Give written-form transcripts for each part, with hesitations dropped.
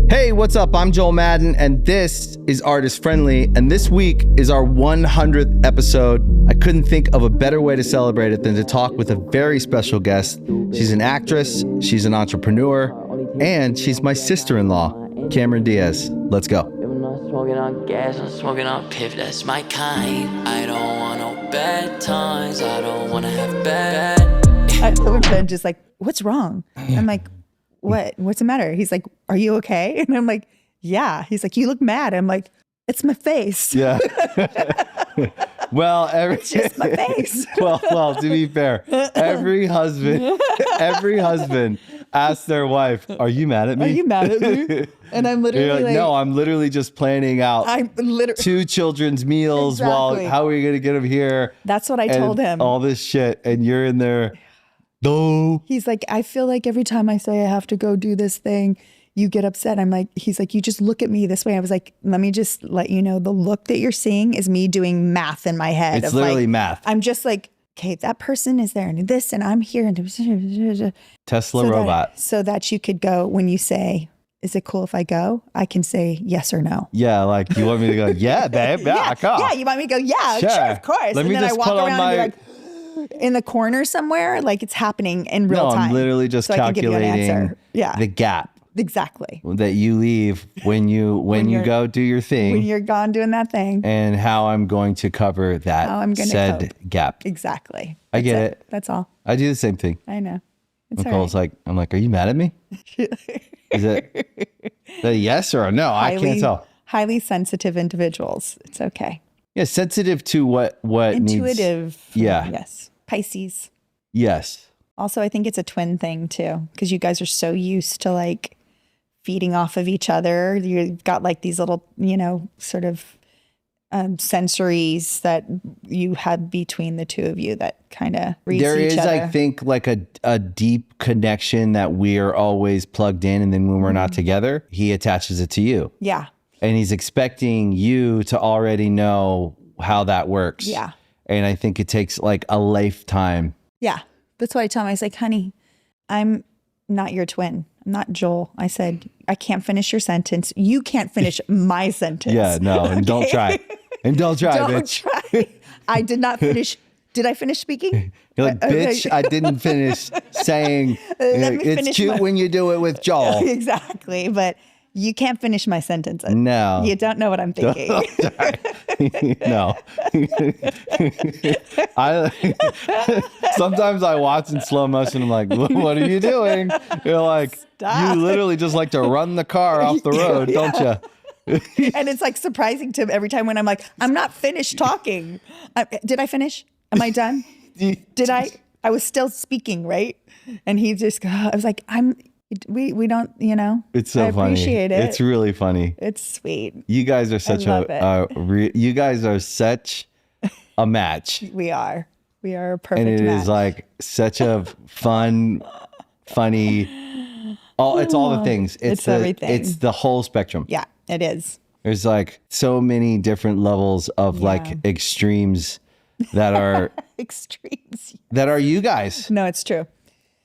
Hey, what's up? I'm Joel Madden, and this is Artist Friendly, and this week is our 100th episode. I couldn't think of a better way to celebrate it than to talk with a very special guest. She's an actress, she's an entrepreneur, and she's my sister-in-law, Cameron Diaz. Let's go. I'm not smoking on gas, I'm smoking on piff, that's my kind. I don't want no bad times, I don't want to have bad. I've been just like, what's wrong? I'm like, what's the matter? He's like, are you okay? And I'm like, yeah. He's like, you look mad. I'm like, it's my face. Yeah. Well, It's just my face. well, to be fair, every husband asks their wife, "Are you mad at me? Are you mad at me?" And I'm literally like, no, I'm literally just planning out two children's meals while how are we going to get them here? That's what I told him. All this shit, and you're in there. No. He's like, I feel like every time I say I have to go do this thing, you get upset. I'm like, he's like, you just look at me this way. I was like, let me just let you know, the look that you're seeing is me doing math in my head. It's literally math. I'm just like, okay, that person is there and this, and I'm here. And Tesla robot. So that you could go, when you say, is it cool if I go? I can say yes or no. Yeah, like you want me to go, yeah, babe, yeah, come. Yeah, you want me to go, yeah, sure of course. Let me and then just I walk put on around my... and be like, in the corner somewhere, like it's happening in real time. No, I'm literally just so calculating the gap. Exactly. That you leave when you go do your thing. When you're gone doing that thing. And how I'm going to cover that said gap. Exactly. I get it. That's all. I do the same thing. I know. It's Nicole's like, I'm like, are you mad at me? Is it a yes or a no? I can't tell. Highly sensitive individuals. It's okay. Yeah, sensitive to what intuitive. Yeah. Yes. Pisces. Yes. Also, I think it's a twin thing too, because you guys are so used to like feeding off of each other. You've got like these little, sort of sensories that you have between the two of you that kind of reach each other. There is, I think, like a deep connection that we're always plugged in, and then when we're not together, he attaches it to you. Yeah. And he's expecting you to already know how that works. Yeah. And I think it takes like a lifetime. Yeah. That's what I tell him. I was like, honey, I'm not your twin. I'm not Joel. I said, I can't finish your sentence. You can't finish my sentence. Yeah, no. And don't try. And don't try, bitch. Try. I did not finish. Did I finish speaking? You're like, bitch, I didn't finish saying it's cute when you do it with Joel. Exactly. But you can't finish my sentence. No. You don't know what I'm thinking. No. Sometimes I watch in slow motion. I'm like, what are you doing? You're like, Stop. You literally just like to run the car off the road, don't you? And it's like surprising to him every time when I'm like, I'm not finished talking. Did I finish? Am I done? Did I? I was still speaking, right? And he just, I was like, we don't, It's so I funny. Appreciate it. It's really funny. It's sweet. You guys are such you guys are such a match. We are a perfect match. And it is like such a funny, it's all the things. It's everything. It's the whole spectrum. Yeah, it is. There's like so many different levels of like extremes that are extremes that are you guys. No, it's true.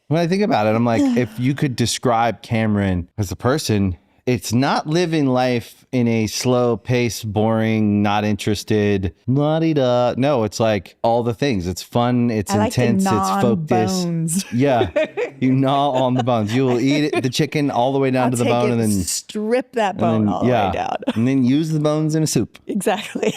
When I think about it, I'm like, if you could describe Cameron as a person, it's not living life in a slow pace, boring, not interested, la-di-da. No, it's like all the things. It's fun, it's intense, it's focused. Bones. Yeah, you gnaw on the bones. You will eat the chicken all the way down to the bone and then strip that bone all the way down. And then use the bones in a soup. Exactly.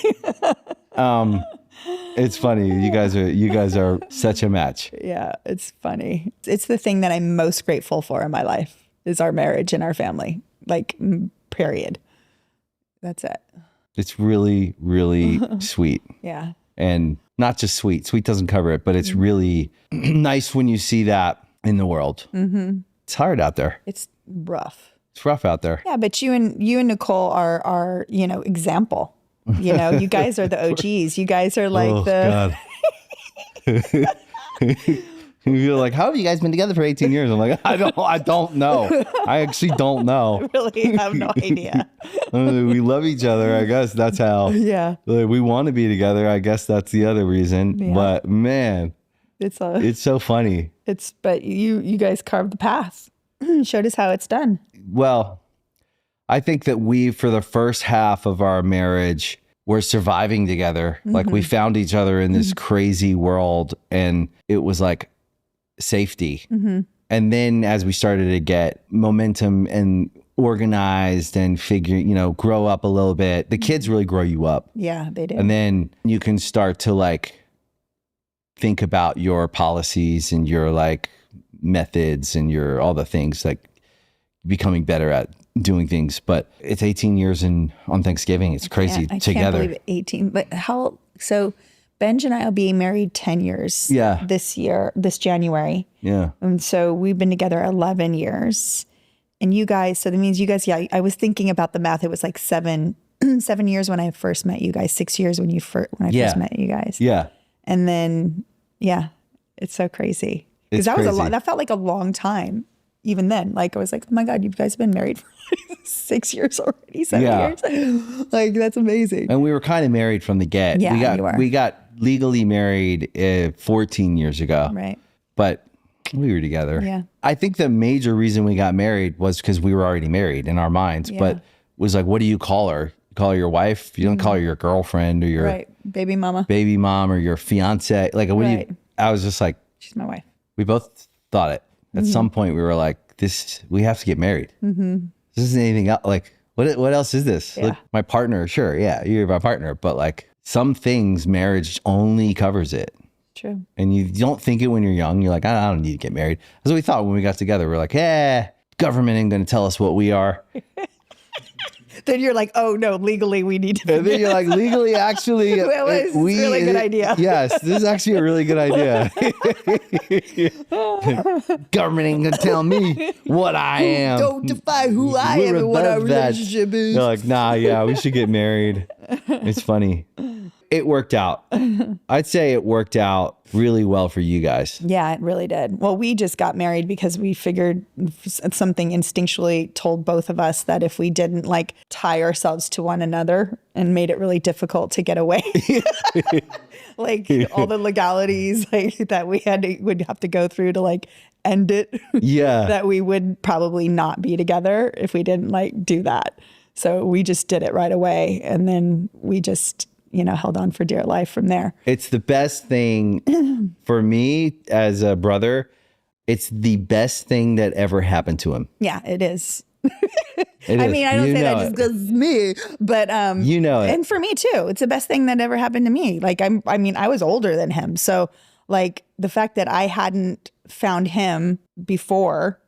It's funny. You guys are such a match. Yeah, it's funny. It's the thing that I'm most grateful for in my life is our marriage and our family. Like, period. That's it. It's really, really sweet. Yeah. And not just sweet. Sweet doesn't cover it, but it's really nice when you see that in the world. Mm-hmm. It's hard out there. It's rough. It's rough out there. Yeah, but you and Nicole are example. You guys are the OGs. You guys are like God. You're like, how have you guys been together for 18 years? I'm like, I don't know. I actually don't know. I really have no idea. We love each other. I guess that's how. Yeah. We want to be together. I guess that's the other reason. Yeah. But man, it's so funny. But you guys carved the path. showed us how it's done. Well, I think that we, for the first half of our marriage, were surviving together. Like we found each other in this crazy world, and it was like safety. And then as we started to get momentum and organized and grow up a little bit, the kids really grow you up. Yeah, they did. And then you can start to like think about your policies and your like methods and your all the things, like becoming better at doing things. But it's 18 years on Thanksgiving. It's crazy I together. can't believe 18. But so Benj and I will be married 10 years this January. Yeah. And so we've been together 11 years. And you guys, so that means you guys, I was thinking about the math. It was like 7 years when I first met you guys, 6 years when I first met you guys. Yeah. And then, it's so crazy. Because that felt like a long time. Even then, like I was like, oh my God, you guys have been married for like 6 years already, 7 years. Like that's amazing. And we were kind of married from the get. Yeah, we got legally married 14 years ago. Right. But we were together. Yeah. I think the major reason we got married was because we were already married in our minds. Yeah. But was like, what do you call her? You call her your wife? You don't call her your girlfriend or your baby mama, baby mom, or your fiance. Like, what do you? I was just like, she's my wife. We both thought it. At some point, we were like, we have to get married. This isn't anything else. Like, what else is this? Yeah. Like, my partner, sure. Yeah, you're my partner. But like some things, marriage only covers it. True. And you don't think it when you're young. You're like, I don't need to get married. That's what we thought when we got together. We're like, government ain't going to tell us what we are. Then you're like, oh no, legally we need to. And then you're like, legally, actually, it's a really good idea. Yes, this is actually a really good idea. Government ain't gonna tell me what I am. Don't define who I am and what our relationship is. They're like, nah, yeah, we should get married. It's funny. It worked out. I'd say it worked out really well for you guys. Yeah, it really did. Well, we just got married because we figured something instinctually told both of us that if we didn't like tie ourselves to one another and made it really difficult to get away, like all the legalities like that would have to go through to like end it. Yeah. That we would probably not be together if we didn't like do that. So we just did it right away. And then we just held on for dear life from there. It's the best thing for me as a brother. It's the best thing that ever happened to him. Yeah, it is. It I is. mean, I don't say that just because it's me, but and for me too, it's the best thing that ever happened to me. Like I was older than him, so like the fact that I hadn't found him before,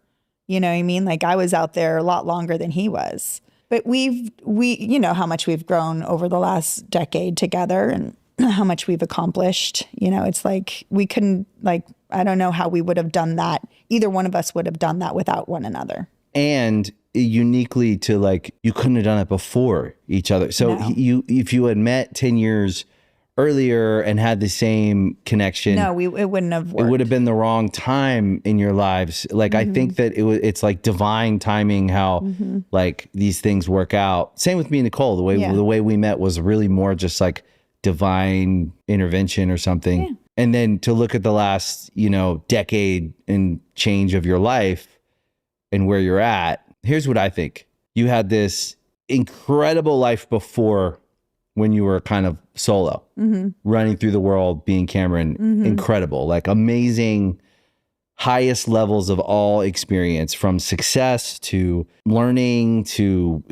you know what I mean? Like I was out there a lot longer than he was. But we how much we've grown over the last decade together and how much we've accomplished. It's like we couldn't, like, I don't know how we would have done that. Either one of us would have done that without one another. And uniquely to like, you couldn't have done it before each other. So if you had met 10 years earlier and had the same connection, it wouldn't have worked. It would have been the wrong time in your lives. Like I think that it's like divine timing how like these things work out. Same with me and Nicole. The way we met was really more just like divine intervention or something. Yeah. And then to look at the last decade and change of your life and where you're at. Here's what I think. You had this incredible life before, when you were kind of solo, running through the world, being Cameron, incredible, like amazing, highest levels of all experience, from success to learning to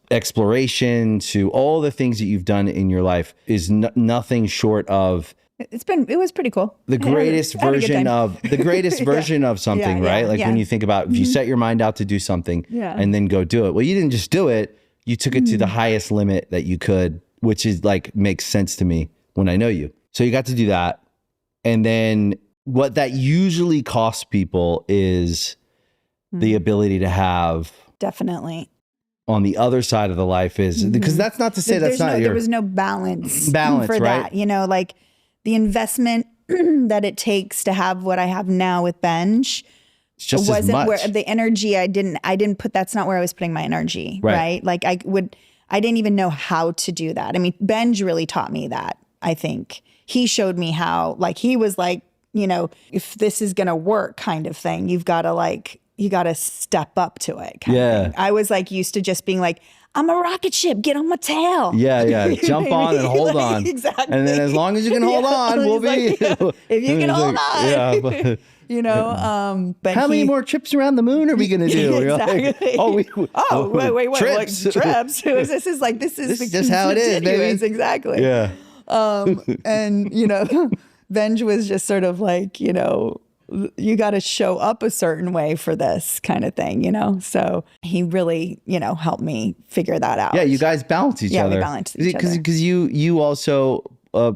exploration to all the things that you've done in your life is nothing short of. It was pretty cool. The greatest version of something, right? Like when you think about, if you set your mind out to do something and then go do it. Well, you didn't just do it. You took it to the highest limit that you could, which is like, makes sense to me when I know you. So you got to do that. And then what that usually costs people is the ability to have. Definitely. On the other side of the life is, because that's not to say there was no balance right? for that. Like the investment that it takes to have what I have now with Benj wasn't where the energy I didn't put, that's not where I was putting my energy. Right. Like I didn't even know how to do that. I mean, Benj really taught me that. I think he showed me how, like, he was like, if this is going to work kind of thing, you've got to like you got to step up to it. Kind Yeah. of thing. I was like used to just being like, I'm a rocket ship, get on my tail. Yeah, yeah. You Jump know what I on and mean? hold Like, on. exactly. And then as long as you can hold on, we'll be. Like, yeah, if you can It's hold like, on. yeah, but You know, but how many more trips around the moon are we going to do? You're Exactly. like, wait. trips. Like, trips. This is just how it is, baby. continuous, exactly. Yeah. And you know, Benj was just sort of like, you know, you got to show up a certain way for this kind of thing, you know? So he really, you know, helped me figure that out. Yeah, you guys balance each other. Yeah, we balance each other. Because you also,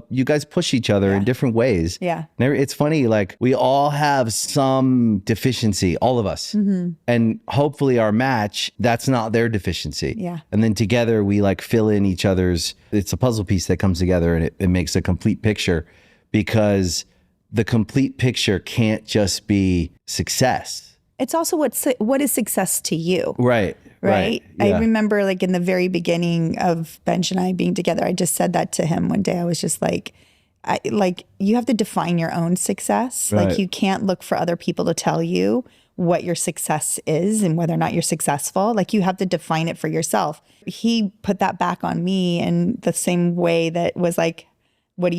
you guys push each other in different ways. Yeah. And it's funny, like we all have some deficiency, all of us. Mm-hmm. And hopefully our match, that's not their deficiency. Yeah. And then together we like fill in each other's, it's a puzzle piece that comes together and it makes a complete picture, because the complete picture can't just be success. It's also what is success to you. Right. Right. Yeah. I remember like in the very beginning of Benj and I being together, I just said that to him one day. I was just like, you have to define your own success. Right. Like you can't look for other people to tell you what your success is and whether or not you're successful. Like you have to define it for yourself. He put that back on me in the same way that was like,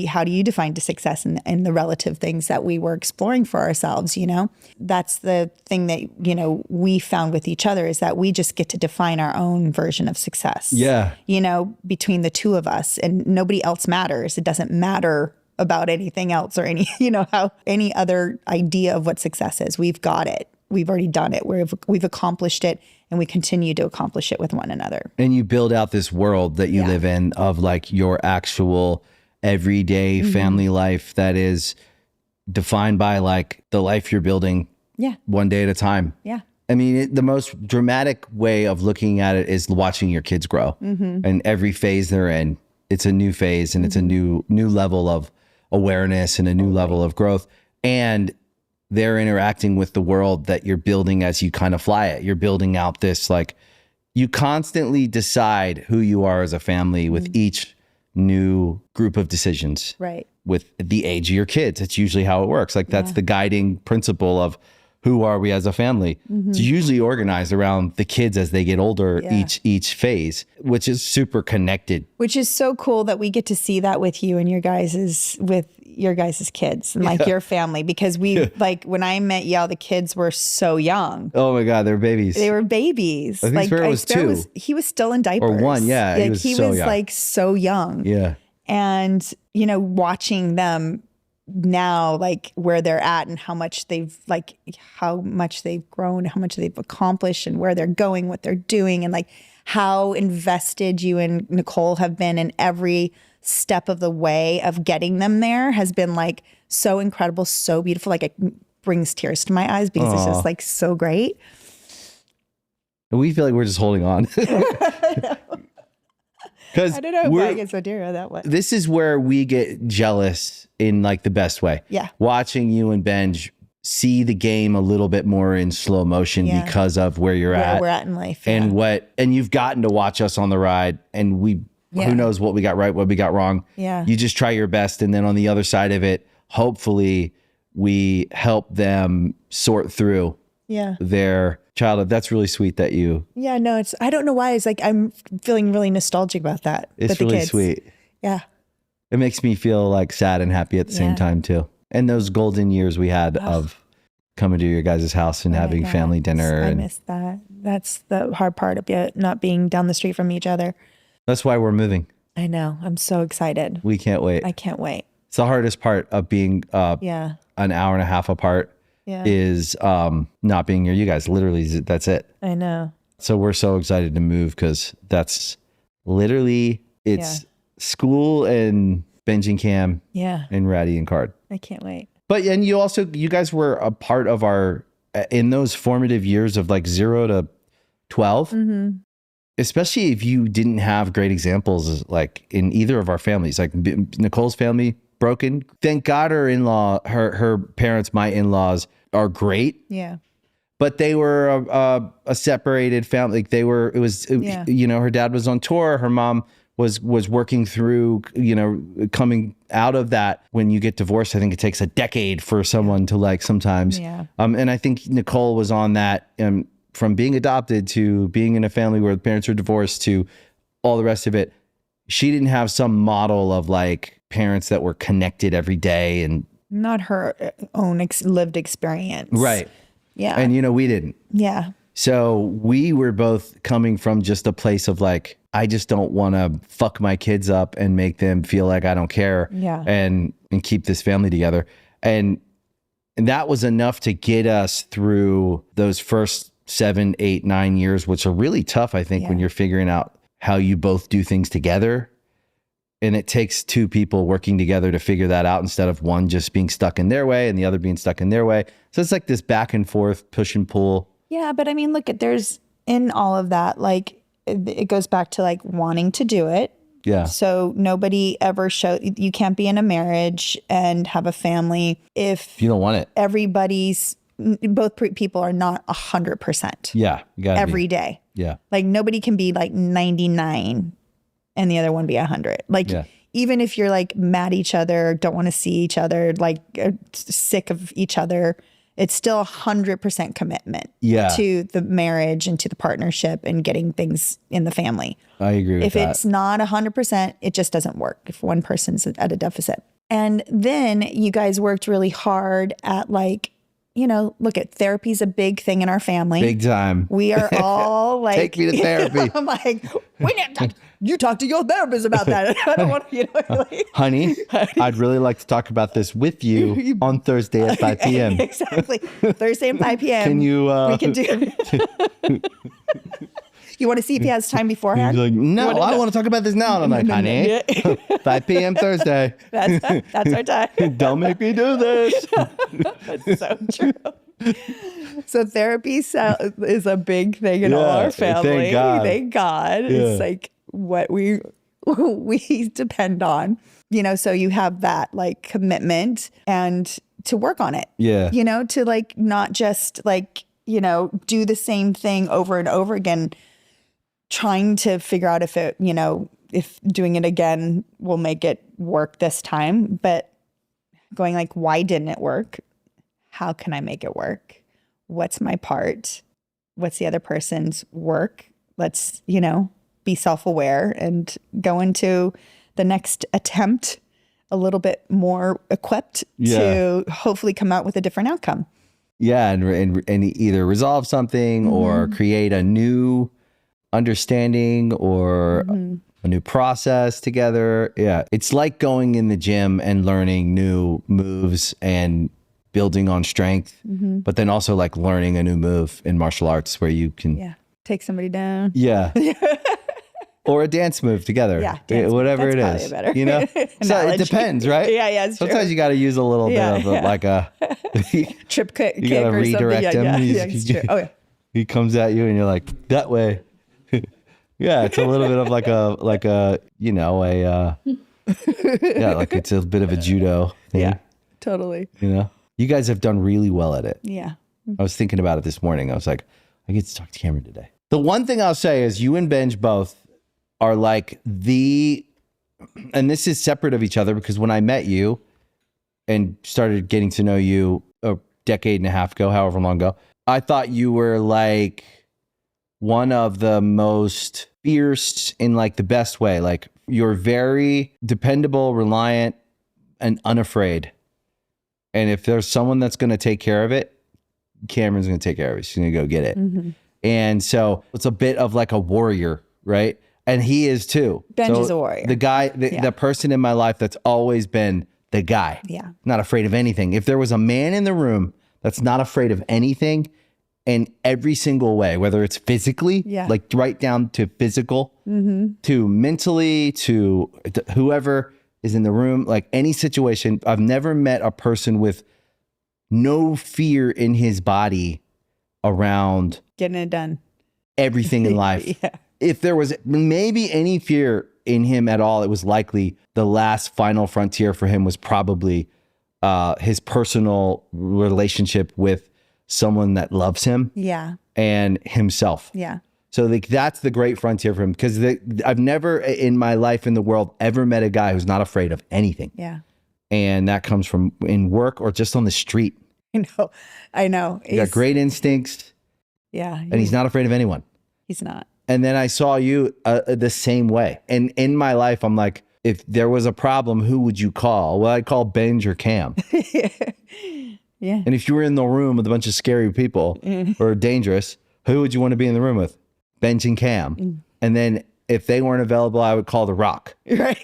how do you define success in the relative things that we were exploring for ourselves, you know? That's the thing that, you know, we found with each other is that we just get to define our own version of success. Yeah. You know, between the two of us, and nobody else matters. It doesn't matter about anything else or any, you know, how any other idea of what success is. We've got it. We've already done it. We've accomplished it, and we continue to accomplish it with one another. And you build out this world that you live in of like your actual everyday family life that is defined by like the life you're building one day at a time. Yeah. I mean, the most dramatic way of looking at it is watching your kids grow. And every phase they're in, it's a new phase and it's a new level of awareness and a new level of growth. And they're interacting with the world that you're building as you kind of fly it. You're building out this, like, you constantly decide who you are as a family with each new group of decisions. Right. With the age of your kids. It's usually how it works. Like that's the guiding principle of who are we as a family. It's usually organized around the kids as they get older, each phase, which is super connected. Which is so cool that we get to see that with you and your guys's kids and like your family, because we like when I met y'all, the kids were so young. Oh my God, they're babies. They were babies. I think Sparrow was 2. He was still in diapers. Or 1, yeah. Like, he was young. like so young. Yeah. And, you know, watching them now, like where they're at and how much they've grown, how much they've accomplished and where they're going, what they're doing, and like how invested you and Nicole have been in every step of the way of getting them there has been like so incredible, so beautiful. Like it brings tears to my eyes because it's just like so great. We feel like we're just holding on. Because I don't know if I get so dear that way. This is where we get jealous in like the best way. Yeah. Watching you and Benj see the game a little bit more in slow motion because of where you're at. Where we're at in life. And you've gotten to watch us on the ride, and who knows what we got right, what we got wrong. Yeah. You just try your best. And then on the other side of it, hopefully we help them sort through their childhood. That's really sweet that you. Yeah, no, I don't know why. It's like, I'm feeling really nostalgic about that. It's really sweet. Yeah. It makes me feel like sad and happy at the same time too. And those golden years we had of coming to your guys' house and having family dinner. I miss that. That's the hard part of not being down the street from each other. That's why we're moving. I know. I'm so excited. We can't wait. I can't wait. It's the hardest part of being an hour and a half apart is not being near you guys. Literally, that's it. I know. So we're so excited to move because that's literally, it's school and Benj and Cam and Ratty and Card. I can't wait. But, and you guys were a part of our, in those formative years of like 0 to 12, especially if you didn't have great examples like in either of our families, like Nicole's family, broken. Thank God her parents, my in-laws, are great. Yeah. But they were a separated family. Like her dad was on tour. Her mom was working through, coming out of that. When you get divorced, I think it takes a decade for someone to like sometimes. Yeah. And I think Nicole was on that, from being adopted to being in a family where the parents are divorced to all the rest of it. She didn't have some model of like parents that were connected every day and not her own lived experience. right. Yeah. And we didn't. Yeah. So we were both coming from just a place of like, I just don't want to fuck my kids up and make them feel like I don't care. Yeah. And keep this family together. And that was enough to get us through those first 7, 8, 9 years, which are really tough, I think, when you're figuring out how you both do things together. And it takes two people working together to figure that out instead of one just being stuck in their way and the other being stuck in their way. So it's like this back and forth, push and pull. Yeah, but I mean, look, there's in all of that, like it goes back to like wanting to do it. Yeah. So nobody ever you can't be in a marriage and have a family if you don't want it. Both people are not 100%. Yeah. You gotta every day. Yeah. Like nobody can be like 99 and the other one be 100. Like even if you're like mad at each other, don't want to see each other, like sick of each other, it's still 100% commitment to the marriage and to the partnership and getting things in the family. I agree with that. If it's not 100%, it just doesn't work if one person's at a deficit. And then you guys worked really hard at like, look at therapy's a big thing in our family. Big time. We are all like, take me to therapy. I'm like, you talk to your therapist about that. I don't want to, like, honey, I'd really like to talk about this with you on Thursday at 5 p.m. Exactly. Thursday at 5 p.m. Can you, we can do You want to see if he has time beforehand? He's like, no, I want to talk about this now. And I'm like, honey, 5 p.m. Thursday. That's our time. Don't make me do this. That's so true. So therapy is a big thing in all our family. Thank God. It's like what we depend on. So you have that like commitment and to work on it. Yeah. To like not just like, do the same thing over and over again, trying to figure out if it, if doing it again will make it work this time, but going like, why didn't it work? How can I make it work? What's my part? What's the other person's work? Let's, be self-aware and go into the next attempt a little bit more equipped to hopefully come out with a different outcome. Yeah. And either resolve something or create a new understanding or a new process together. Yeah. It's like going in the gym and learning new moves and building on strength, but then also like learning a new move in martial arts where you can take somebody down. Yeah. Or a dance move together. Yeah. Whatever it is. Better. So it depends, right? Yeah. It's sometimes true. you got to use a little bit of like a trip kick. You got to redirect him. It's true. Oh, yeah. He comes at you and you're like, that way. Yeah, it's a little bit of like a like it's a bit of a judo thing. Yeah, totally. You guys have done really well at it. Yeah. I was thinking about it this morning. I was like, I get to talk to Cameron today. The one thing I'll say is you and Benj both are like and this is separate of each other because when I met you and started getting to know you a decade and a half ago, however long ago, I thought you were like one of the most fierce in like the best way. Like you're very dependable, reliant, and unafraid. And if there's someone that's going to take care of it, Cameron's going to take care of it. She's going to go get it. And so it's a bit of like a warrior, right? And he is too. Benj is a warrior. The guy, the person in my life that's always been the guy. Yeah. Not afraid of anything. If there was a man in the room that's not afraid of anything in every single way, whether it's physically, like right down to physical, to mentally, to whoever is in the room, like any situation, I've never met a person with no fear in his body around getting it done. Everything in life. If there was maybe any fear in him at all, it was likely the last final frontier for him was probably his personal relationship with someone that loves him. Yeah. And himself. Yeah. So like that's the great frontier for him, because I've never in my life in the world ever met a guy who's not afraid of anything. Yeah. And that comes from in work or just on the street. I know. He got great instincts. Yeah. And he's not afraid of anyone. He's not. And then I saw you the same way. And in my life, I'm like, if there was a problem, who would you call? Well, I'd call Benj or Cam. Yeah. And if you were in the room with a bunch of scary people or dangerous, who would you want to be in the room with? Benj and Cam. And then if they weren't available, I would call The Rock. Right.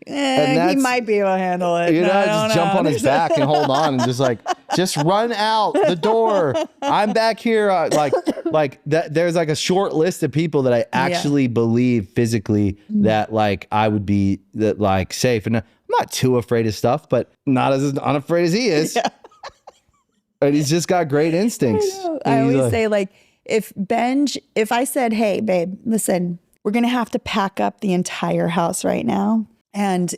He might be able to handle it. You know, just jump on his back and hold on and just run out the door. I'm back here. Like that. There's like a short list of people that I actually believe physically that like I would be that like safe. And I'm not too afraid of stuff, but not as unafraid as he is. Yeah. And he's just got great instincts. I always say like, if I said, hey, babe, listen, we're going to have to pack up the entire house right now. And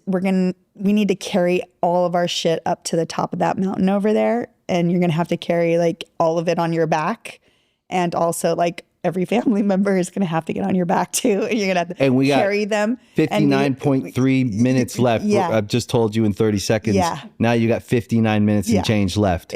we need to carry all of our shit up to the top of that mountain over there. And you're going to have to carry like all of it on your back. And also like every family member is going to have to get on your back too. And you're going to have to carry them. 59.3 minutes left. Yeah. I've just told you in 30 seconds. Yeah. Now you got 59 minutes and change left.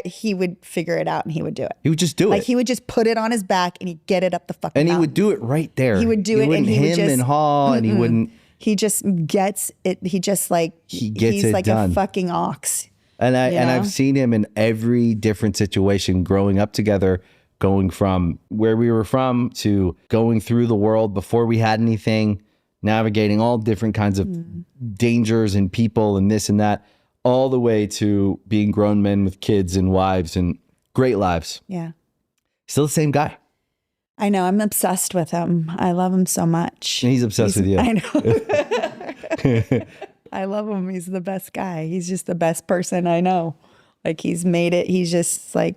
He would figure it out and he would do it. He would just do it. Like he would just put it on his back and he'd get it up the fucking mountain. mountain. He would do it right there. He would do it and he would just... and haul and he wouldn't... He just gets it. He just like, he's like done. a fucking ox. And I've seen him in every different situation growing up together, going from where we were from to going through the world before we had anything, navigating all different kinds of dangers and people and this and that, all the way to being grown men with kids and wives and great lives. Yeah. Still the same guy. I know. I'm obsessed with him. I love him so much. And he's obsessed with you. I know. I love him. He's the best guy. He's just the best person I know. Like he's made it. He's just like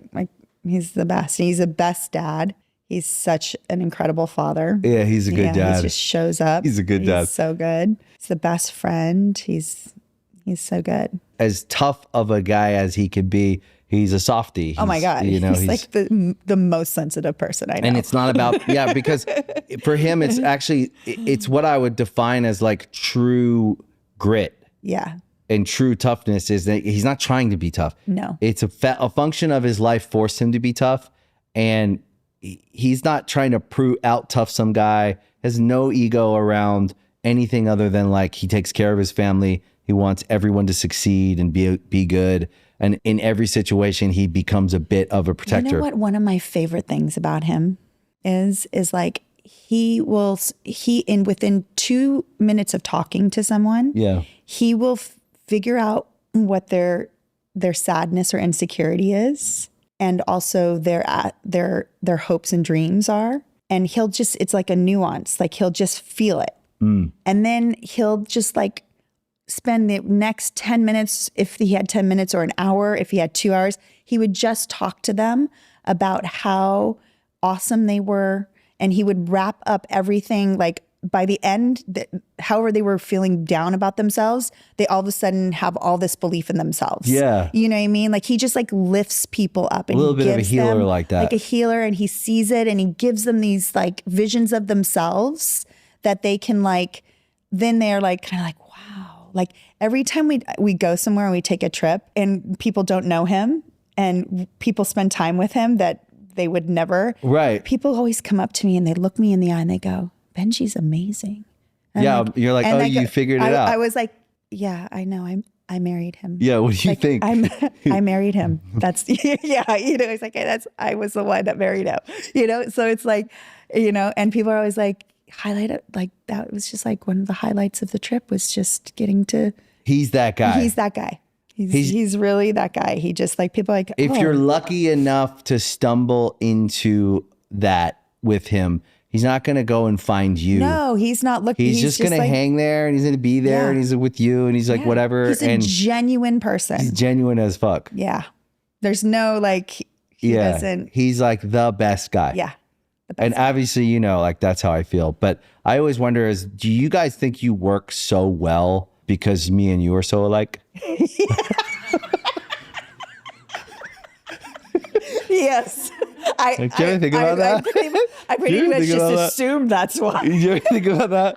he's the best. He's the best dad. He's such an incredible father. Yeah, he's a good dad. He just shows up. He's a good dad. He's so good. He's the best friend. He's so good. As tough of a guy as he could be, he's a softie. Oh my God. You know, he's like the most sensitive person I know. And it's not about, because for him, it's actually, it's what I would define as like true grit. Yeah. And true toughness is that he's not trying to be tough. No. It's a function of his life forced him to be tough. And he's not trying to out tough some guy, has no ego around anything other than like he takes care of his family. He wants everyone to succeed and be good. And in every situation, he becomes a bit of a protector. You know what? One of my favorite things about him is like within 2 minutes of talking to someone, he will figure out what their sadness or insecurity is, and also their hopes and dreams are. And it's like a nuance, like he'll just feel it. And then he'll just like spend the next 10 minutes, if he had 10 minutes, or an hour, if he had 2 hours, he would just talk to them about how awesome they were. And he would wrap up everything. Like by the end, however they were feeling down about themselves, they all of a sudden have all this belief in themselves. Yeah. You know what I mean? Like he just like lifts people up. And a little bit of a healer like that. Like a healer, and he sees it and he gives them these like visions of themselves that they can like, then they're like kind of like, wow. Like every time we go somewhere and we take a trip and people don't know him and people spend time with him that they would never. Right. People always come up to me and they look me in the eye and they go, Benji's amazing. And you're like, oh, you figured it out. I was like, yeah, I know. I married him. Yeah, what do you think? I married him. That's, it's like, hey, I was the one that married him, So it's like, and people are always like, highlight it. Like that was just like one of the highlights of the trip was just getting to. He's that guy. He's that guy. He's really that guy. He just like people like. If you're lucky enough to stumble into that with him, he's not going to go and find you. No, he's not looking. He's just going to hang there and he's going to be there and he's with you and he's like whatever. He's a genuine person. He's genuine as fuck. Yeah. There's no like, he doesn't. He's like the best guy. Yeah. And obviously, like that's how I feel. But I always wonder do you guys think you work so well because me and you are so alike? Yes. I Did you ever think about that? I pretty You ever much think just about that? assumed that's why. Did you ever think about that?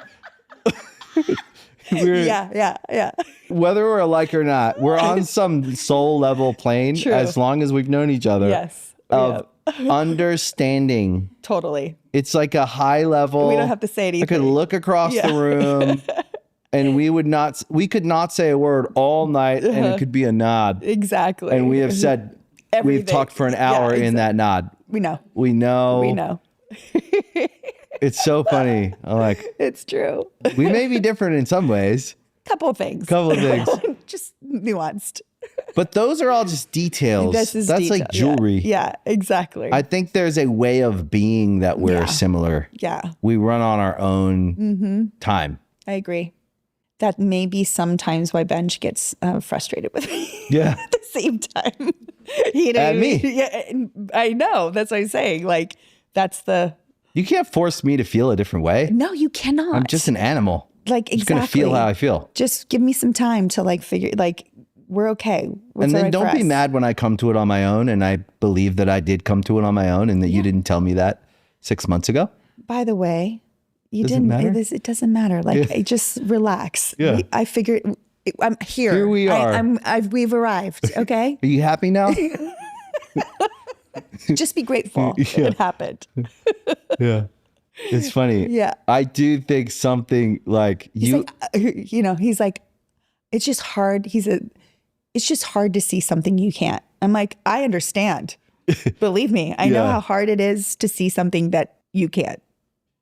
Yeah. Whether we're alike or not, we're on some soul level plane True. as long as we've known each other. Yes. Of understanding. Totally. It's like a high level. We don't have to say anything. I could look across the room and we could not say a word all night and it could be a nod. Exactly. And we have said, we've talked for an hour in that nod. We know. We know. We know. It's so funny. I'm like, It's true. we may be different in some ways. Couple of things. Just nuanced. But those are all just details. That's detail. like jewelry. Yeah, exactly. I think there's a way of being that we're similar. Yeah. We run on our own time. I agree. That may be sometimes why Benj gets frustrated with me. Yeah. At the same time. You know At me. Yeah, I know. That's what I'm saying. Like, that's the... You can't force me to feel a different way. No, you cannot. I'm just an animal. Like, I'm just going to feel how I feel. Just give me some time to like figure, like, we're okay. And then don't be mad when I come to it on my own and I believe that I did come to it on my own and that you didn't tell me that 6 months ago. By the way, you Does it didn't. matter? It doesn't matter. Like, just relax. Yeah. I figured I'm here. Here we are. We've arrived. Okay. Are you happy now? Just be grateful it happened. Yeah. It's funny. Yeah. I do think something like He's like, he's like, it's just hard. It's just hard to see something you can't. I'm like, I understand. Believe me, I know how hard it is to see something that you can't.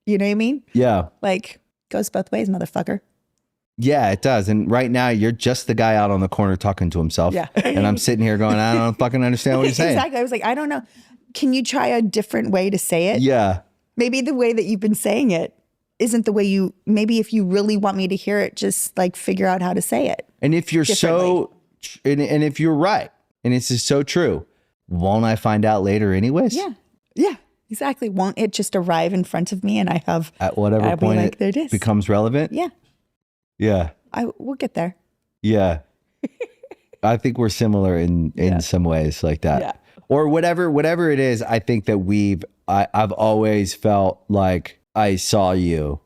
You know what I mean? Yeah. Like, goes both ways, motherfucker. Yeah, it does. And right now you're just the guy out on the corner talking to himself. Yeah. And I'm sitting here going, I don't fucking understand what you're saying. Exactly. I was like, I don't know. Can you try a different way to say it? Yeah. Maybe the way that you've been saying it isn't the way maybe if you really want me to hear it, just like figure out how to say it. And if you're and if you're right, and it's just so true, won't I find out later anyways? Yeah. Yeah, exactly. Won't it just arrive in front of me and I have... At whatever point like, there it is. Becomes relevant? Yeah. Yeah. We'll get there. Yeah. I think we're similar in some ways like that. Yeah. Or whatever it is, I think that I've always felt like I saw you.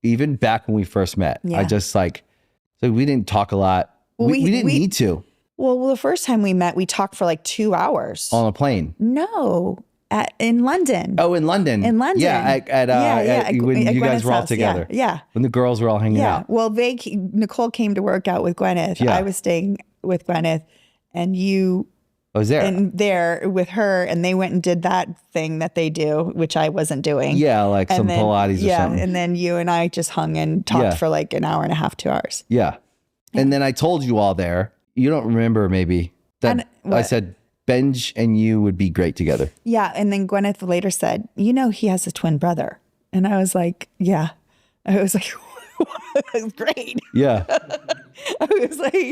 Even back when we first met. Yeah. I just so we didn't talk a lot. Well, we didn't need to. Well, the first time we met, we talked for like 2 hours. On a plane. No. In London. Oh, in London. In London. Yeah. When you guys were all house. together. Yeah. When the girls were all hanging out. Well, Nicole came to work out with Gwyneth. Yeah. I was staying with Gwyneth and you... I was there. And there with her, and they went and did that thing that they do, which I wasn't doing. Yeah, like some Pilates or something. And then you and I just hung and talked for like an hour and a half, 2 hours. Yeah. And then I told you all there. You don't remember maybe that I said Benj and you would be great together. Yeah. And then Gwyneth later said, he has a twin brother. And I was like, yeah. I was like, that's great. Yeah. I was like,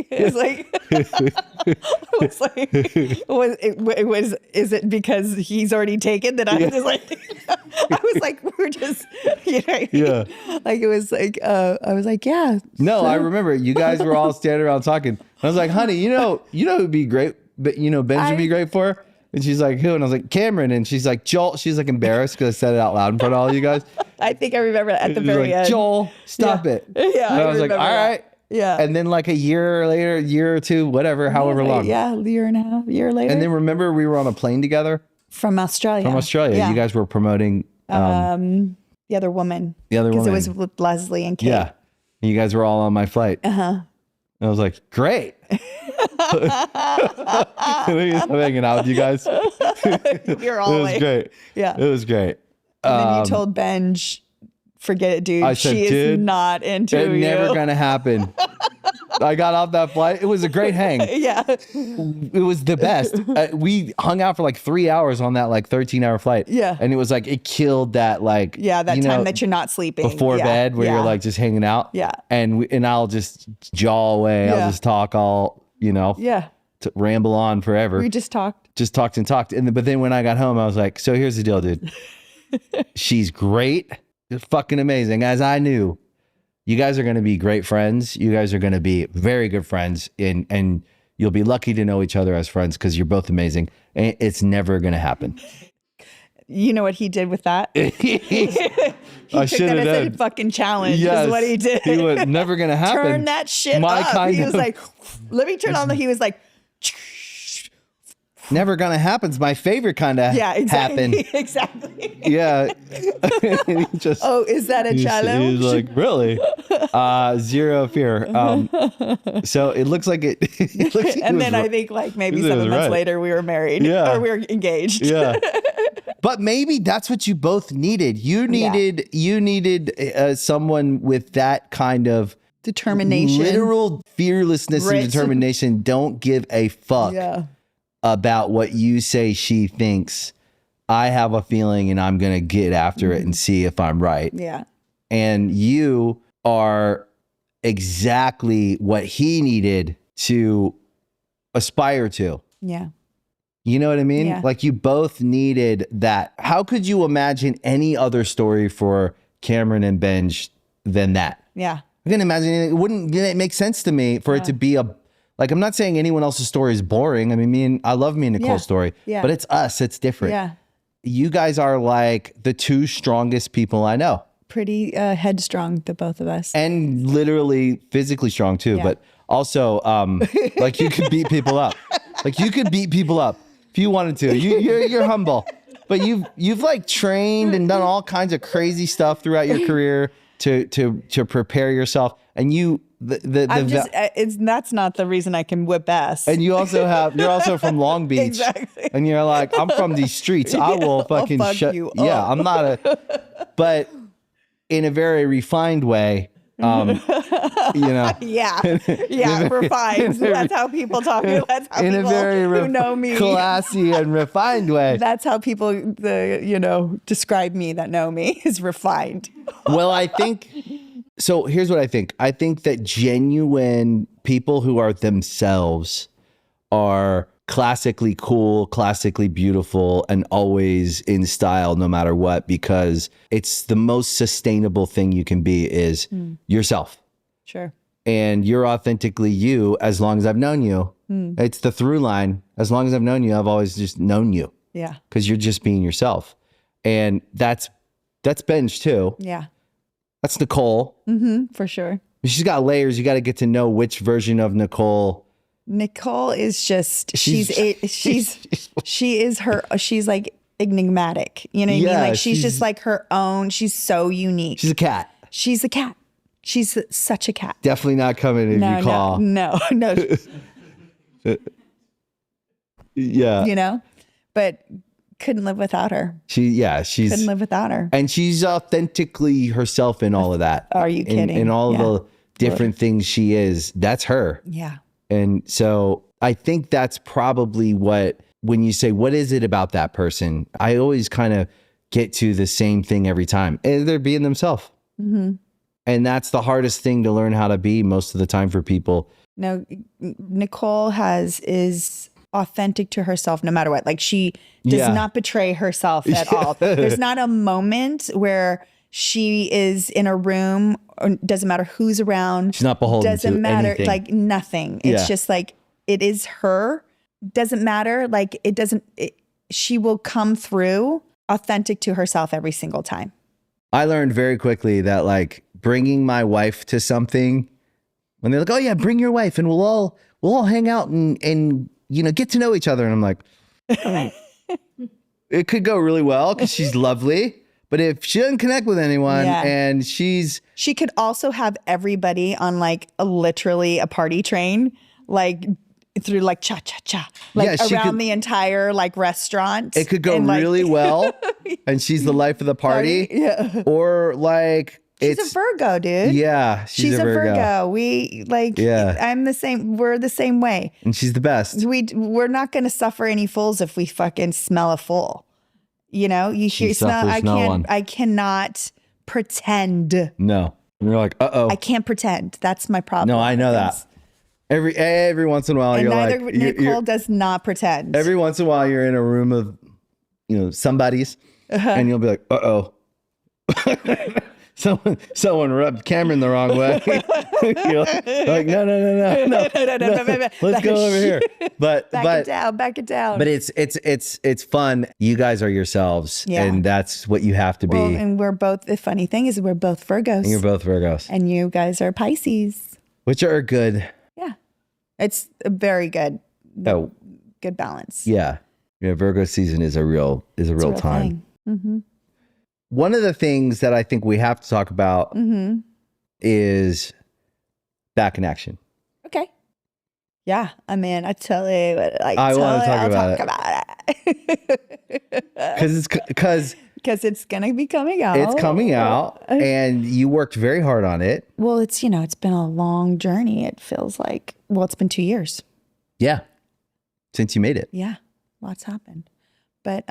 is it because he's already taken that I'm just like, I was like, we're just, Yeah. Like it was like, I was like, yeah. No, I remember you guys were all standing around talking. I was like, honey, who'd be great, but Benj would be great for her. And she's like, who? And I was like, Cameron. And she's like, Joel. She's like embarrassed because I said it out loud in front of all you guys. I think I remember at the She's very like, end. Joel, stop it. Yeah. And I was like, all right. Yeah. And then like a year later, year or two, whatever, however long. Yeah, year and a half, year later. And then remember we were on a plane together? From Australia. Yeah. You guys were promoting the other woman. Because it was with Leslie and Kate. Yeah. And you guys were all on my flight. Uh-huh. And I was like, great. I'm hanging out with you guys. You're all It was great. Yeah. It was great. And then you told Benj, forget it, dude. I said, she is not into it's you. never going to happen. I got off that flight. It was a great hang. Yeah. It was the best. We hung out for like 3 hours on that like 13-hour flight. Yeah. And it was like, it killed that like. Yeah, that time that you're not sleeping. Before bed where you're like just hanging out. Yeah. And I'll just jaw away. I'll just talk all, Yeah. to ramble on forever. We just talked. Just talked and talked. But then when I got home, I was like, so here's the deal, dude. She's great. Fucking amazing. As I knew. You guys are going to be great friends. You guys are going to be very good friends. And you'll be lucky to know each other as friends because you're both amazing. And it's never going to happen. You know what he did with that? He I took should that have as a done. fucking challenge Yes, is what he did. He was never gonna happen. Turn that shit My up. kind He was of- like, let me turn on the, he was like, Never gonna happen's my favorite kind of yeah, exactly. happen. Exactly. Yeah. And he just, Oh, is that a challenge? He's like, really? Zero fear. So it looks like it. It looks like And he then was I think like maybe he 7 was months right. later we were married Yeah. or we were engaged. Yeah. But maybe that's what you both needed. You needed someone with that kind of Determination. literal fearlessness Right. and determination. Don't give a fuck Yeah. about what you say she thinks. I have a feeling and I'm going to get after it and see if I'm right. Yeah. And you are exactly what he needed to aspire to. Yeah. You know what I mean? Yeah. Like you both needed that. How could you imagine any other story for Cameron and Benj than that? Yeah. I can't imagine anything. It wouldn't make sense to me for it to be like, I'm not saying anyone else's story is boring. I mean, I love me and Nicole's story, but it's us. It's different. Yeah. You guys are like the two strongest people I know. Pretty headstrong, the both of us. And literally physically strong too, Yeah. but also like you could beat people up. Like you could beat people up if you wanted to. You're humble, but you've like trained and done all kinds of crazy stuff throughout your career to prepare yourself. And That's not the reason I can whip ass. and you're also from Long Beach. Exactly. And you're like, I'm from these streets. I will fucking fuck shut you Yeah, up. I'm not but in a very refined way. You know. yeah, refined. That's how people talk. That's how In a people very who know me. classy and refined way. That's how people, describe me that know me is refined. Well, I think so. Here's what I think. I think that genuine people who are themselves are classically cool, classically beautiful, and always in style no matter what, because it's the most sustainable thing you can be is yourself. Sure. And you're authentically you as long as I've known you. It's the through line. As long as I've known you, I've always just known you Yeah. because you're just being yourself. And that's Benj too. Yeah. That's Nicole. For sure. She's got layers. You got to get to know which version of Nicole. Nicole is just she's like enigmatic. You know what I mean? Yeah, Like she's just like her own. She's so unique. She's a cat. She's a cat. She's such a cat. Definitely not coming if you call. No. Yeah. But couldn't live without her. She's Couldn't live without her. and she's authentically herself in all of that. Are you kidding? In all Yeah. of the different things she is. That's her. Yeah. And so I think that's probably when you say, what is it about that person? I always kind of get to the same thing every time. And they're being themselves. And that's the hardest thing to learn how to be most of the time for people. No, Nicole is authentic to herself no matter what. Like she does not betray herself at all. There's not a moment where she is in a room, or doesn't matter who's around. She's not beholden doesn't to matter, anything. like nothing. It's just like it is her. Doesn't matter. Like she will come through authentic to herself every single time. I learned very quickly that like bringing my wife to something, when they're like, oh yeah, bring your wife and we'll all hang out and get to know each other. And I'm like, it could go really well because she's lovely. But if she doesn't connect with anyone and she could also have everybody on like literally a party train, like through like cha-cha-cha, like around the entire like restaurant. It could go really well and she's the life of the party. Yeah. Or like she's a Virgo, dude. Yeah. She's a Virgo. We like, I'm the same. We're the same way. And she's the best. We're not going to suffer any fools if we fucking smell a fool. You know, She suffers no one. I cannot pretend. No. And you're like, uh-oh. I can't pretend. That's my problem. No, I know that. Every once in a while, And you're neither like, Nicole does not pretend. every once in a while, you're in a room of, somebody's, and you'll be like, uh-oh. someone rubbed Cameron the wrong way. You're like, no. Let's go over here. But back it down. But it's fun. You guys are yourselves, and that's what you have to be. Well, and we're both. The funny thing is, we're both Virgos. And you're both Virgos, and you guys are Pisces, which are good. Yeah, it's a very good. Good balance. Yeah, Virgo season is a real time. Mm-hmm. One of the things that I think we have to talk about is back in action. Okay. Yeah, I mean, I tell you what, I want to talk about it. Because it's going to be coming out. It's coming out, and you worked very hard on it. Well, it's been a long journey. It feels like, it's been 2 years. Yeah. Since you made it. Yeah. Lots happened. But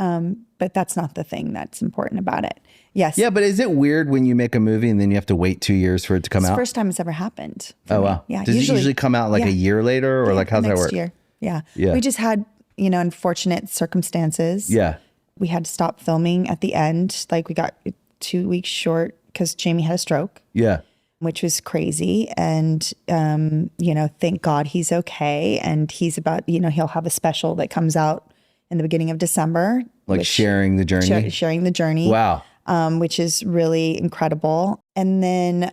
that's not the thing that's important about it. Yes. Yeah, but is it weird when you make a movie and then you have to wait 2 years for it to come out? It's the first time it's ever happened. Oh, wow. Yeah. Does it usually come out like a year later, or like how's that work? Next year. Yeah. We just had, unfortunate circumstances. Yeah. We had to stop filming at the end. Like we got 2 weeks short because Jamie had a stroke. Yeah. Which was crazy. And, thank God he's okay. And he's about, he'll have a special that comes out in the beginning of December. Like sharing the journey? Sharing the journey. Wow. Which is really incredible. And then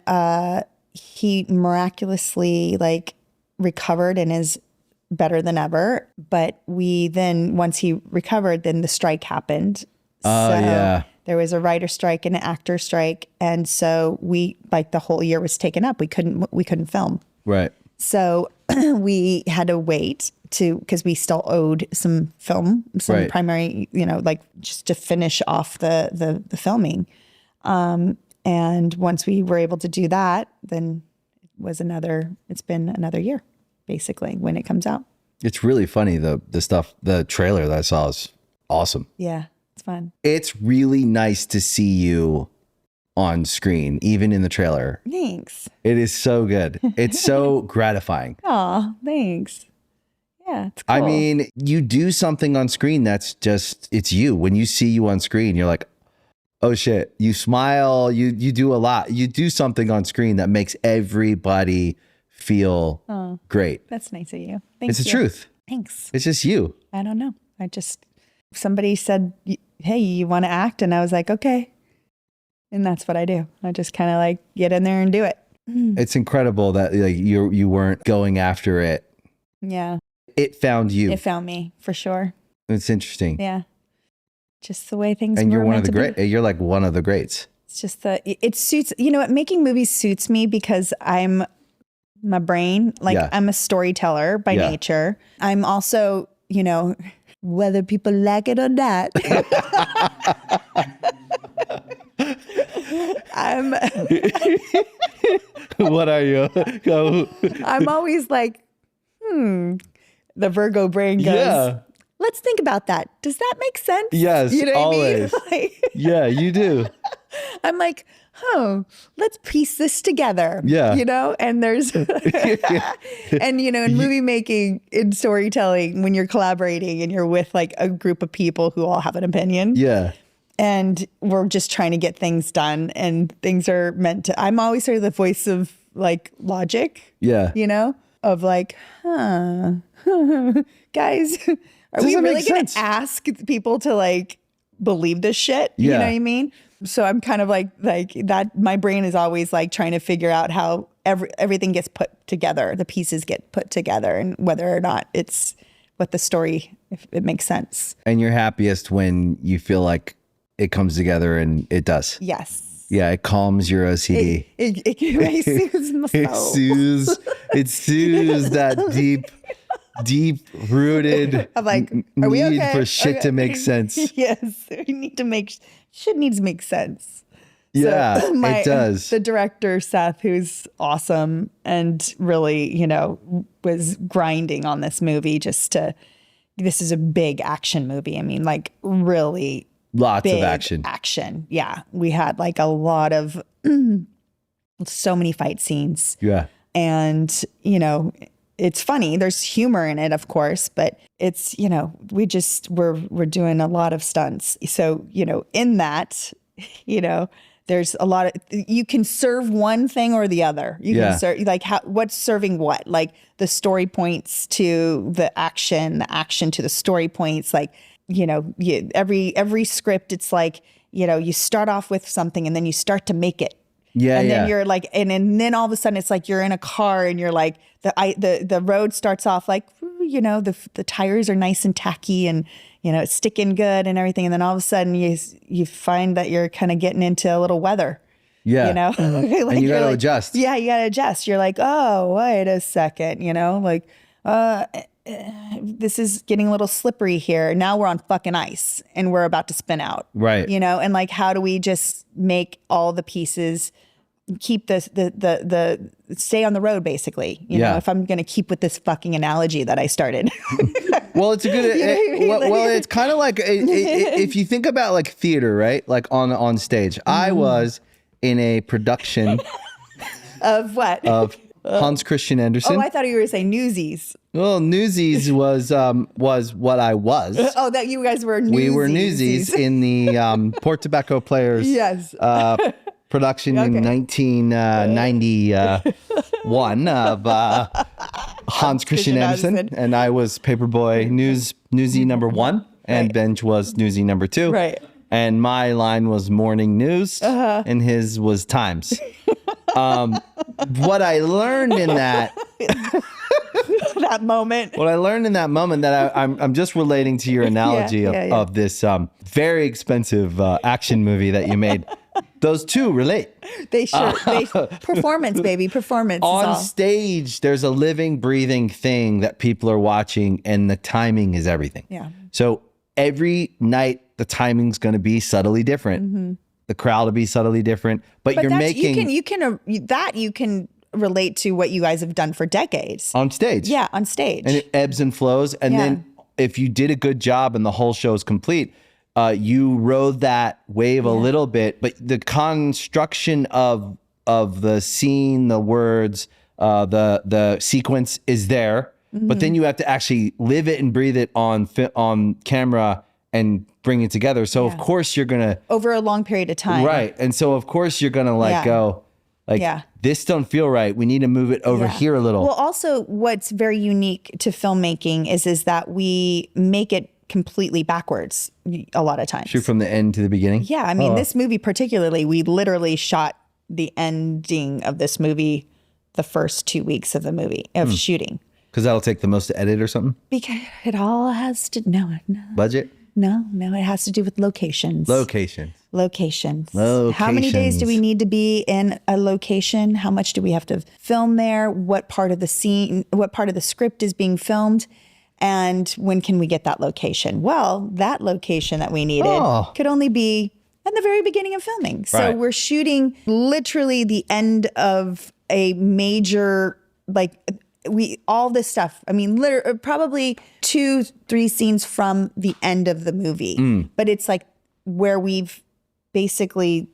he miraculously recovered and is better than ever. But once he recovered, then the strike happened. Yeah. There was a writer strike and an actor strike. And so the whole year was taken up. We couldn't film. Right. So we had to wait because we still owed some film, primary, just to finish off the filming. And once we were able to do that, then it's been another year, basically, when it comes out. It's really funny. The trailer that I saw is awesome. Yeah, it's fun. It's really nice to see you on screen, even in the trailer. Thanks. It is so good. It's so gratifying. Aw, thanks. Yeah, it's cool. I mean, you do something on screen that's it's you. When you see you on screen, you're like, oh shit. You smile, you do a lot. You do something on screen that makes everybody feel great. That's nice of you. It's the truth. Thanks. It's just you. I don't know. Somebody said, hey, you want to act? And I was like, okay. And that's what I do. I just kind of get in there and do it. It's incredible that you weren't going after it. Yeah. It found you. It found me for sure. It's interesting. Yeah. Just the way things and were you're one of meant the to great. be. You're like one of the greats. It's just it suits, making movies suits me because I'm my brain. I'm a storyteller by nature. I'm also, whether people like it or not. What are you? I'm always the Virgo brain goes, let's think about that. Does that make sense? Yes, you know always. What I mean? Yeah, you do. I'm like, let's piece this together. Yeah. And there's, and, in movie making, in storytelling, when you're collaborating and you're with a group of people who all have an opinion. Yeah. And we're just trying to get things done and things are meant to, I'm always sort of the voice of logic. Yeah. Of guys, are we really going to ask people to believe this shit? Yeah. You know what I mean? So I'm kind of like that. My brain is always trying to figure out how everything gets put together. The pieces get put together and whether or not it's what the story, if it makes sense. And you're happiest when you feel like it comes together, and it does. Yes. Yeah, it calms your OCD. It soothes my soul. It soothes that deep rooted I'm are we need okay? for shit to make sense. Yes, shit needs to make sense. Yeah, it does. The director, Seth, who's awesome and really, was grinding on this movie this is a big action movie. I mean, really lots big of action. Action. Yeah. We had a lot of, so many fight scenes. Yeah. And, it's funny. There's humor in it, of course, but it's, we're doing a lot of stunts. So, in that, there's a lot of, you can serve one thing or the other. You Yeah. can serve, like, what's serving what? Like the story points to the action to the story points. Like, you know, every script, it's like, you know, you start off with something and then you start to make it. Yeah, and then yeah. you're like, and then all of a sudden it's like you're in a car and you're like, the road starts off like, you know, the tires are nice and tacky and, you know, it's sticking good and everything. And then all of a sudden you find that you're kind of getting into a little weather. Yeah. You know, like, And you got to like, adjust. Yeah, you got to adjust. You're like, oh, wait a second, you know, like, this is getting a little slippery here. Now we're on fucking ice and we're about to spin out. Right. You know, and like, how do we just make all the pieces keep the stay on the road, basically, you know, if I'm going to keep with this fucking analogy that I started. Well, it's a good, well, it's kind of like, if you think about like theater, right? Like on stage, I was in a production of what? Of Hans Christian Andersen. Oh, I thought you were saying Newsies. Well, Newsies was what I was. Oh, that you guys were Newsies. We were Newsies in the Port Tobacco Players. Yes. Production in 1991 of Hans Christian Andersen, and I was Paperboy Newsie number 1, and Benj was Newsie number 2. Right. And my line was morning news, and his was Times. What I learned in that moment. What I learned in that moment that I'm just relating to your analogy of this very expensive action movie that you made. Those two relate. They sure. Performance, baby. Performance. On stage, there's a living, breathing thing that people are watching, and the timing is everything. Yeah. So every night, the timing's going to be subtly different. Mm-hmm. The crowd will be subtly different. But you're making... You can relate to what you guys have done for decades. On stage. Yeah, on stage. And it ebbs and flows. And then if you did a good job and the whole show is complete... you rode that wave a little bit, but the construction of the scene, the words, the sequence is there. Mm-hmm. But then you have to actually live it and breathe it on camera and bring it together. So of course you're gonna over a long period of time, right? And so of course you're gonna go like this don't feel right. We need to move it over here a little. Well, also what's very unique to filmmaking is that we make it completely backwards a lot of times. Shoot from the end to the beginning? Yeah. I mean, this movie particularly, we literally shot the ending of this movie the first 2 weeks of the movie, of shooting. Because that'll take the most to edit or something? Because it all has to, no. Budget? No, it has to do with locations. Locations. How many days do we need to be in a location? How much do we have to film there? What part of the scene, what part of the script is being filmed? And when can we get that location? Well, that location that we needed could only be at the very beginning of filming. So we're shooting literally the end of a major, all this stuff. I mean, probably 2-3 scenes from the end of the movie. But it's like where we've taken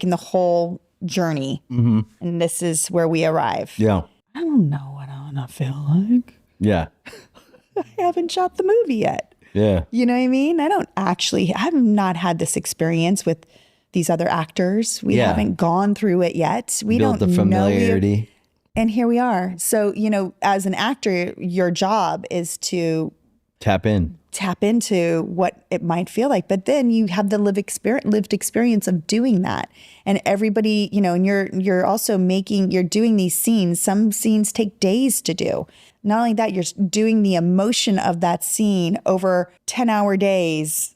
the whole journey. Mm-hmm. And this is where we arrive. Yeah. I don't know what I want to feel like. Yeah. I haven't shot the movie yet. Yeah. You know what I mean? I've not had this experience with these other actors. We haven't gone through it yet. We Build don't the familiarity. And here we are. So, you know, as an actor, your job is to tap into what it might feel like. But then you have the lived experience of doing that. And everybody, you know, and you're also you're doing these scenes. Some scenes take days to do. Not only that, you're doing the emotion of that scene over 10-hour days.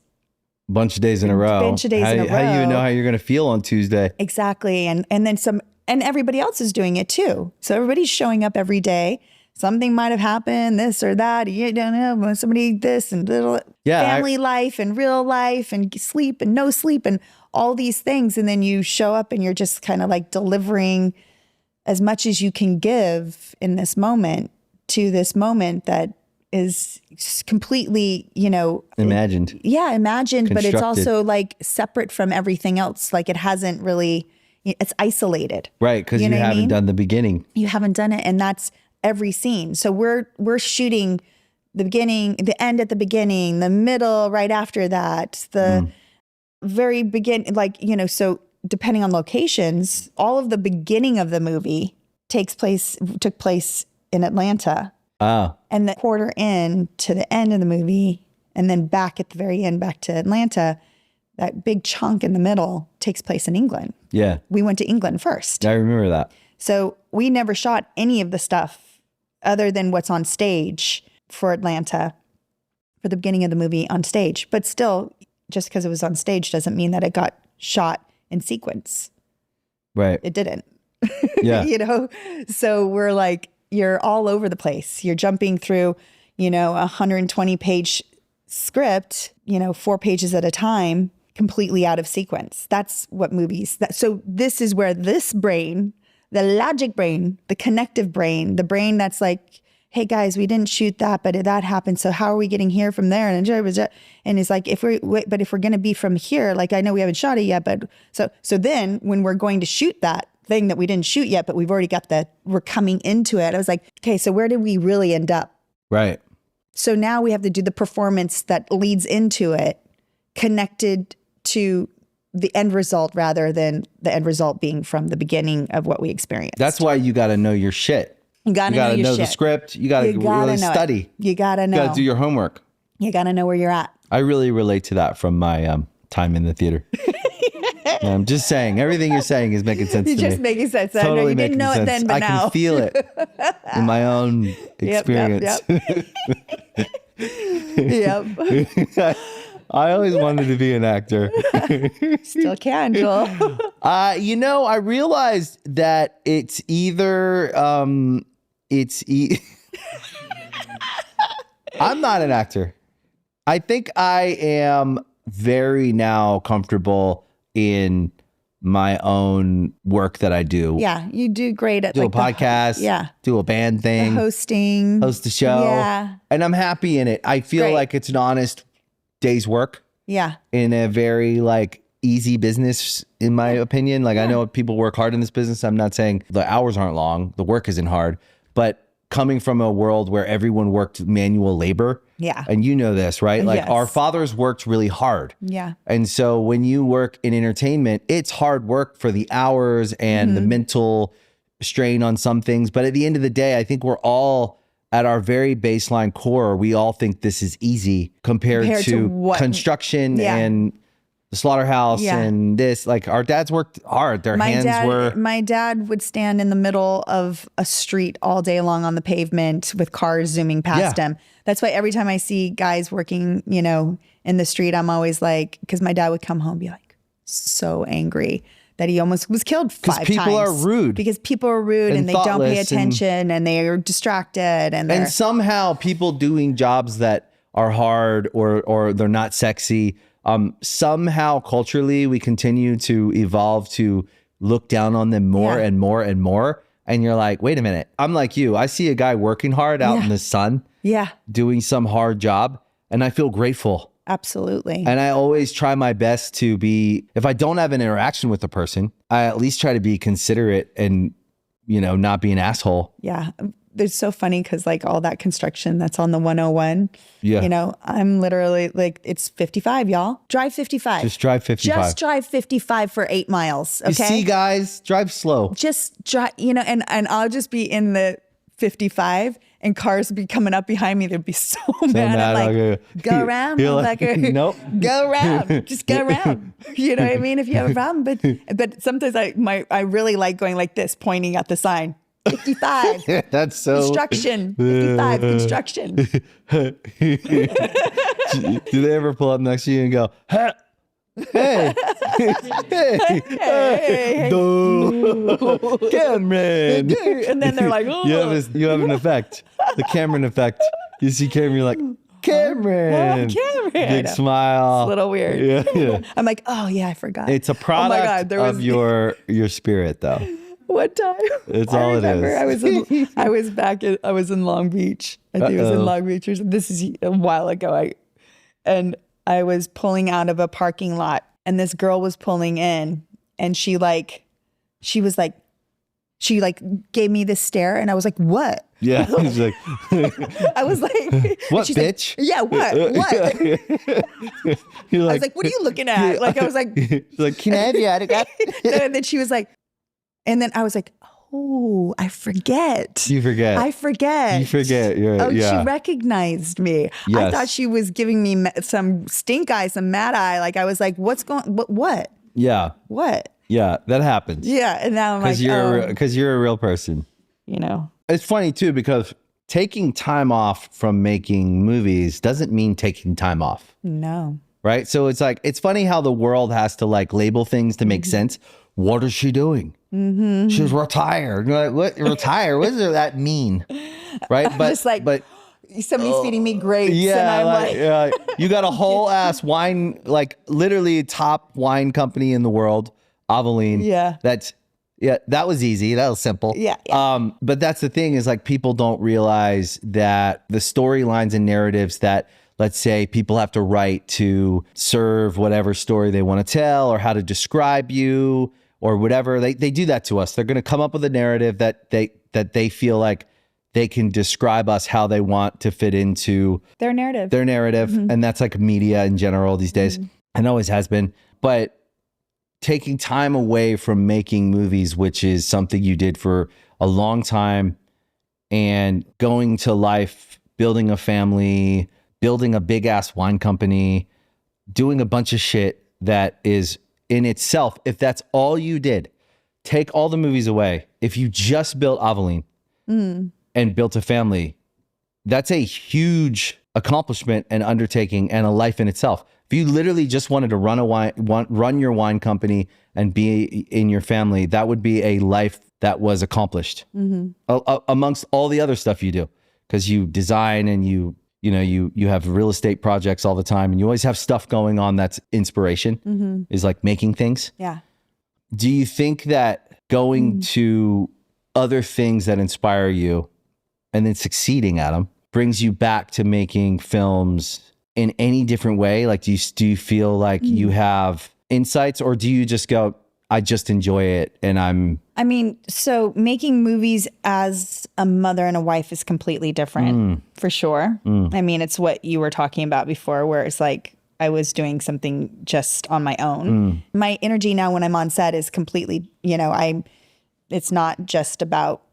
Bunch of days in a row. How do you even know how you're going to feel on Tuesday? Exactly. And then and everybody else is doing it too. So everybody's showing up every day. Something might have happened, this or that. You don't know, somebody this and little family life and real life and sleep and no sleep and all these things. And then you show up and you're just kind of like delivering as much as you can give in this moment to this moment that is completely, you know, imagined. Imagined, but it's also like separate from everything else. Like it hasn't really, it's isolated. Right, because you haven't done the beginning. You haven't done it, and that's every scene. So we're shooting the beginning, the end at the beginning, the middle right after that, very begin, like, you know, so depending on locations, all of the beginning of the movie took place in Atlanta. Oh. And the quarter in to the end of the movie, and then back at the very end, back to Atlanta, that big chunk in the middle takes place in England. Yeah. We went to England first. I remember that. So we never shot any of the stuff other than what's on stage for Atlanta for the beginning of the movie on stage. But still, just because it was on stage doesn't mean that it got shot in sequence. Right. It didn't. Yeah. You know? So we're like, you're all over the place. You're jumping through, you know, 120 page script, you know, 4 pages at a time, completely out of sequence. That's what movies, so this is where this brain, the logic brain, the connective brain, the brain that's like, hey guys, we didn't shoot that, but that happened. So how are we getting here from there? And it's like, if we're going to be from here, like, I know we haven't shot it yet, but so then when we're going to shoot that thing that we didn't shoot yet, but we've already got we're coming into it. I was like, okay, so where did we really end up? Right. So now we have to do the performance that leads into it, connected to the end result rather than the end result being from the beginning of what we experienced. That's why you got to know your shit. You got to know your know shit. The script. You got to really study. You got to know. You got to do your homework. You got to know where you're at. I really relate to that from my time in the theater. I'm just saying, everything you're saying is making sense to me. You're just making sense. Totally I know you didn't know it then, but now. I can feel it in my own experience. Yep. I always wanted to be an actor. Still can, Joel. You know, I realized that it's either I'm not an actor. I think I am very now comfortable in my own work that I do. Yeah, you do great at do like a podcast. Do a band thing. Host a show. Yeah. And I'm happy in it. I feel like it's an honest day's work. Yeah. In a very like easy business, in my opinion. Like I know people work hard in this business. I'm not saying the hours aren't long. The work isn't hard. But coming from a world where everyone worked manual labor. Yeah. And you know this, right? Like our fathers worked really hard. Yeah. And so when you work in entertainment, it's hard work for the hours and the mental strain on some things. But at the end of the day, I think we're all at our very baseline core, we all think this is easy compared to construction and the slaughterhouse and this. Like our dads worked hard. My dad would stand in the middle of a street all day long on the pavement with cars zooming past him. That's why every time I see guys working, you know, in the street, I'm always like, because my dad would come home and be like so angry that he almost was killed 5 times. Because people are rude. Because people are rude and they don't pay attention and they are distracted. And somehow people doing jobs that are hard or they're not sexy, somehow culturally we continue to evolve to look down on them more and more and more. And you're like, wait a minute. I'm like you. I see a guy working hard out in the sun, doing some hard job, and I feel grateful. Absolutely. And I always try my best to be, if I don't have an interaction with the person, I at least try to be considerate and, you know, not be an asshole. Yeah. It's so funny because like all that construction that's on the 101, you know, I'm literally like, it's 55, y'all. Drive 55. Just drive 55. Just drive 55 for 8 miles. Okay. You see, guys, drive slow. Just drive, you know, and I'll just be in the 55 and cars would be coming up behind me. They'd be so mad. I'm like, go around, motherfucker. Like, nope. Go around. Just go around. You know what I mean? If you have a problem. But sometimes I really like going like this, pointing at the sign. 55. That's so construction. 55 construction. Do they ever pull up next to you and go, hey, hey, hey, Cameron? And then they're like, oh. You have an effect, the Cameron effect. You see Cameron, you're like, Cameron. Cameron. Big smile. It's a little weird. Yeah. I'm like, oh yeah, I forgot. It's a product of your spirit, though. One time, it's all it is. I was in Long Beach. I think it was in Long Beach. This is a while ago. I was pulling out of a parking lot, and this girl was pulling in, and she was like, she like gave me this stare and I was like, what? Yeah. He's like, I was like, what, she's bitch? Like, yeah, what? You're I was like, what are you looking at? Like, I was like, like, can I have your autograph? and then she was like, and then I was like, oh, I forget. You forget. I forget. You forget. She recognized me. Yes. I thought she was giving me some stink eye, some mad eye. Like I was like, what's going, what? Yeah. What? Yeah, that happens. Yeah. And now I'm like, because you're a real person. You know, it's funny too, because taking time off from making movies doesn't mean taking time off. No. Right. So it's like, it's funny how the world has to like label things to make sense. What is she doing? She's retired. You're like, what? Retire? What does that mean? Right. But just like, but somebody's feeding me grapes. yeah, and I'm like you got a whole ass wine, like literally top wine company in the world, Aveline. Yeah. That was easy. That was simple. Yeah. But that's the thing is like people don't realize that the storylines and narratives that, let's say, people have to write to serve whatever story they want to tell or how to describe you or whatever. They do that to us. They're going to come up with a narrative that they feel like they can describe us how they want to fit into their narrative. And that's like media in general these days and always has been. But taking time away from making movies, which is something you did for a long time, and going to life, building a family, building a big ass wine company, doing a bunch of shit that is in itself, if that's all you did, take all the movies away. If you just built Aveline and built a family, that's a huge accomplishment and undertaking and a life in itself. If you literally just wanted to run your wine company and be in your family, that would be a life that was accomplished amongst all the other stuff you do, because you design and you have real estate projects all the time, and you always have stuff going on that's inspiration, is like making things. Yeah. Do you think that going to other things that inspire you and then succeeding at them brings you back to making films in any different way? Like, do you feel like you have insights, or do you just go, I just enjoy it and I mean, so making movies as a mother and a wife is completely different for sure. I mean, it's what you were talking about before, where it's like I was doing something just on my own. My energy now when I'm on set is completely, it's not just about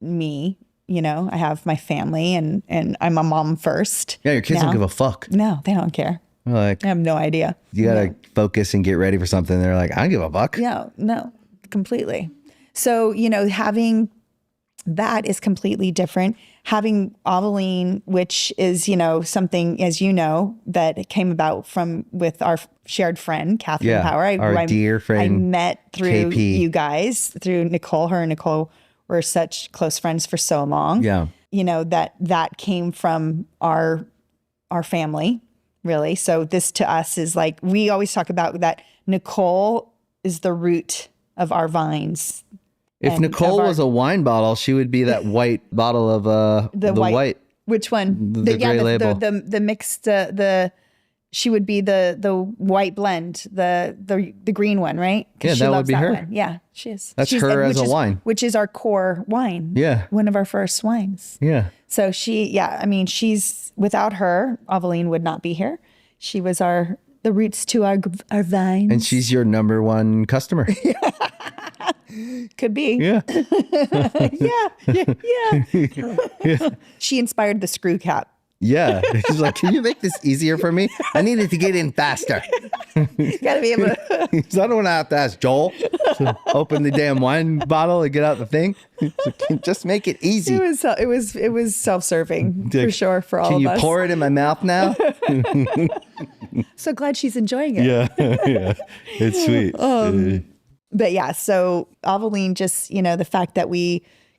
me. I have my family and I'm a mom first. Yeah, your kids don't give a fuck. No, they don't care. Like, I have no idea. You gotta focus and get ready for something. They're like, I don't give a fuck. Yeah, no, completely. So, having that is completely different. Having Aveline, which is, something, as you know, that came about with our shared friend, Catherine Power. Our dear friend. I met through KP. You guys, through Nicole. Her and Nicole were such close friends for so long. Yeah. That came from our family, really. So this to us is like, we always talk about that Nicole is the root of our vines. If Nicole was a wine bottle, she would be that white bottle of the white. Which one? The gray label. The mixed she would be the white blend, the green one, right? Yeah, that would be her. One. Yeah, she is. That's her as a wine. Which is our core wine. Yeah. One of our first wines. Yeah. So she's, without her, Aveline would not be here. She was the roots to our vines. And she's your number one customer. Could be. Yeah. Yeah. She inspired the screw cap. Yeah. She's like, can you make this easier for me? I need it to get in faster. Gotta be able to. So I don't want to have to ask Joel to open the damn wine bottle and get out the thing. So just make it easy. It was self-serving for sure for all of us. Can you pour it in my mouth now? So glad she's enjoying it. Yeah. It's sweet. But yeah, so Aveline, just, the fact that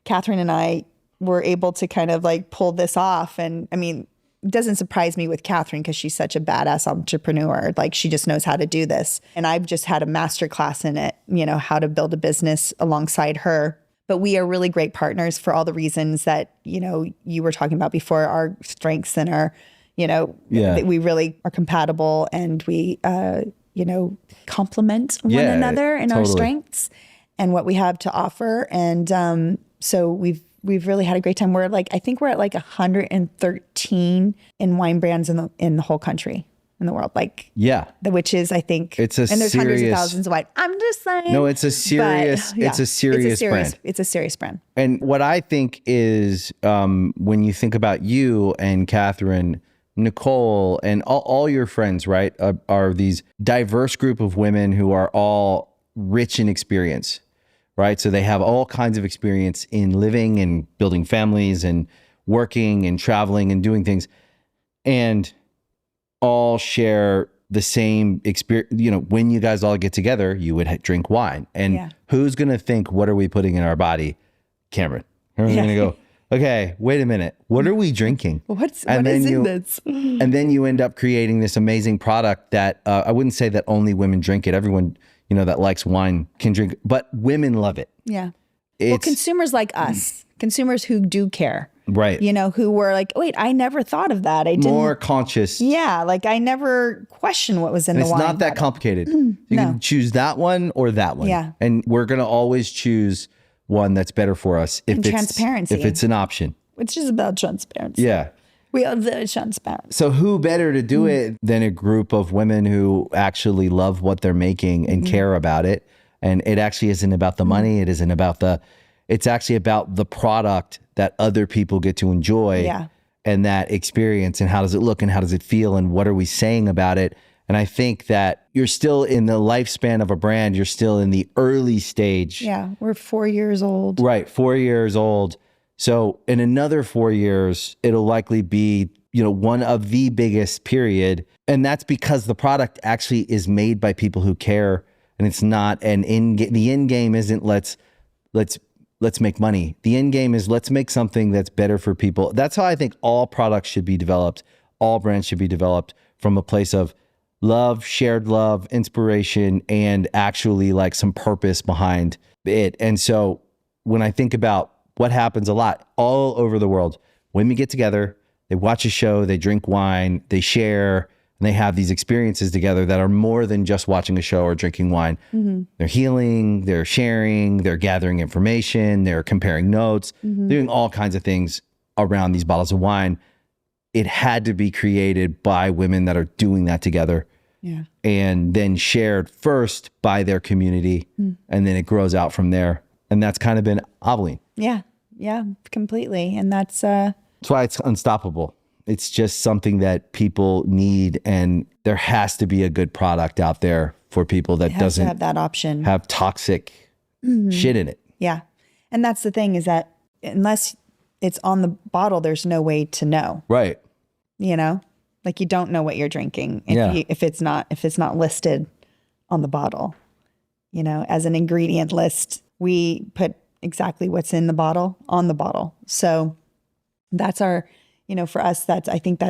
Catherine and I were able to kind of like pull this off. And I mean, it doesn't surprise me with Catherine because she's such a badass entrepreneur. Like, she just knows how to do this. And I've just had a masterclass in it, how to build a business alongside her. But we are really great partners for all the reasons that, you were talking about before, our strengths and our, we really are compatible, and we, complement one another in our strengths. and what we have to offer. And so we've really had a great time. I think we're at like 113 in wine brands in the whole country, in the world. Which is, I think, it's a and there's hundreds of thousands of wine. I'm just saying. No, it's a serious, it's a serious brand. It's a serious brand. And what I think is, when you think about you and Catherine, Nicole, and all your friends, right, are these diverse group of women who are all rich in experience, right? So they have all kinds of experience in living and building families and working and traveling and doing things, and all share the same experience. You know, when you guys all get together, you would drink wine. And who's going to think, what are we putting in our body? Cameron. Cameron's going to go, okay, wait a minute. What are we drinking? What is in this? And then you end up creating this amazing product that I wouldn't say that only women drink it. Everyone, you know, that likes wine can drink, but women love it. Yeah. Well, consumers like us, consumers who do care. Right. You know, who were like, wait, I never thought of that. I didn't. More conscious. Yeah. Like I never questioned what was in the wine. It's not that complicated. You can choose that one or that one. Yeah. And we're going to always choose one that's better for us. If transparency. If it's an option. It's just about transparency. Yeah. We are very transparent. So who better to do it than a group of women who actually love what they're making and care about it. And it actually isn't about the money. It isn't about it's actually about the product that other people get to enjoy and that experience, and how does it look and how does it feel and what are we saying about it? And I think that you're still in the lifespan of a brand. You're still in the early stage. Yeah, we're 4 years old. Right, 4 years old. So in another 4 years, it'll likely be, you know, one of the biggest period. And that's because the product actually is made by people who care. And it's not the end game isn't let's make money. The end game is let's make something that's better for people. That's how I think all products should be developed. All brands should be developed from a place of love, shared love, inspiration, and actually like some purpose behind it. And so when I think about what happens a lot all over the world, women get together, they watch a show, they drink wine, they share, and they have these experiences together that are more than just watching a show or drinking wine. They're healing, they're sharing, they're gathering information, they're comparing notes, doing all kinds of things around these bottles of wine. It had to be created by women that are doing that together. Yeah. And then shared first by their community, and then it grows out from there. And that's kind of been Aveline. Yeah. Yeah, completely. And that's why it's unstoppable. It's just something that people need, and there has to be a good product out there for people that doesn't have that option, have toxic shit in it. Yeah. And that's the thing, is that unless it's on the bottle, there's no way to know. Right. You know, like you don't know what you're drinking if it's not listed on the bottle. You know, as an ingredient list, we put exactly what's in the bottle on the bottle. So that's our, you know, for us, I think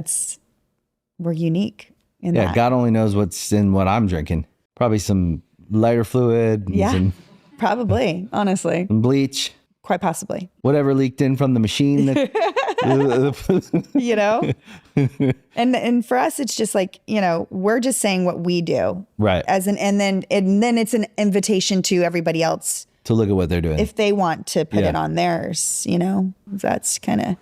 we're unique in that. Yeah, God only knows what's in what I'm drinking. Probably some lighter fluid. Yeah, probably, honestly. Some bleach. Quite possibly. Whatever leaked in from the machine. You know? And for us, it's just like, you know, we're just saying what we do. Right. And then it's an invitation to everybody else to look at what they're doing. If they want to put it on theirs, you know? That's kind of,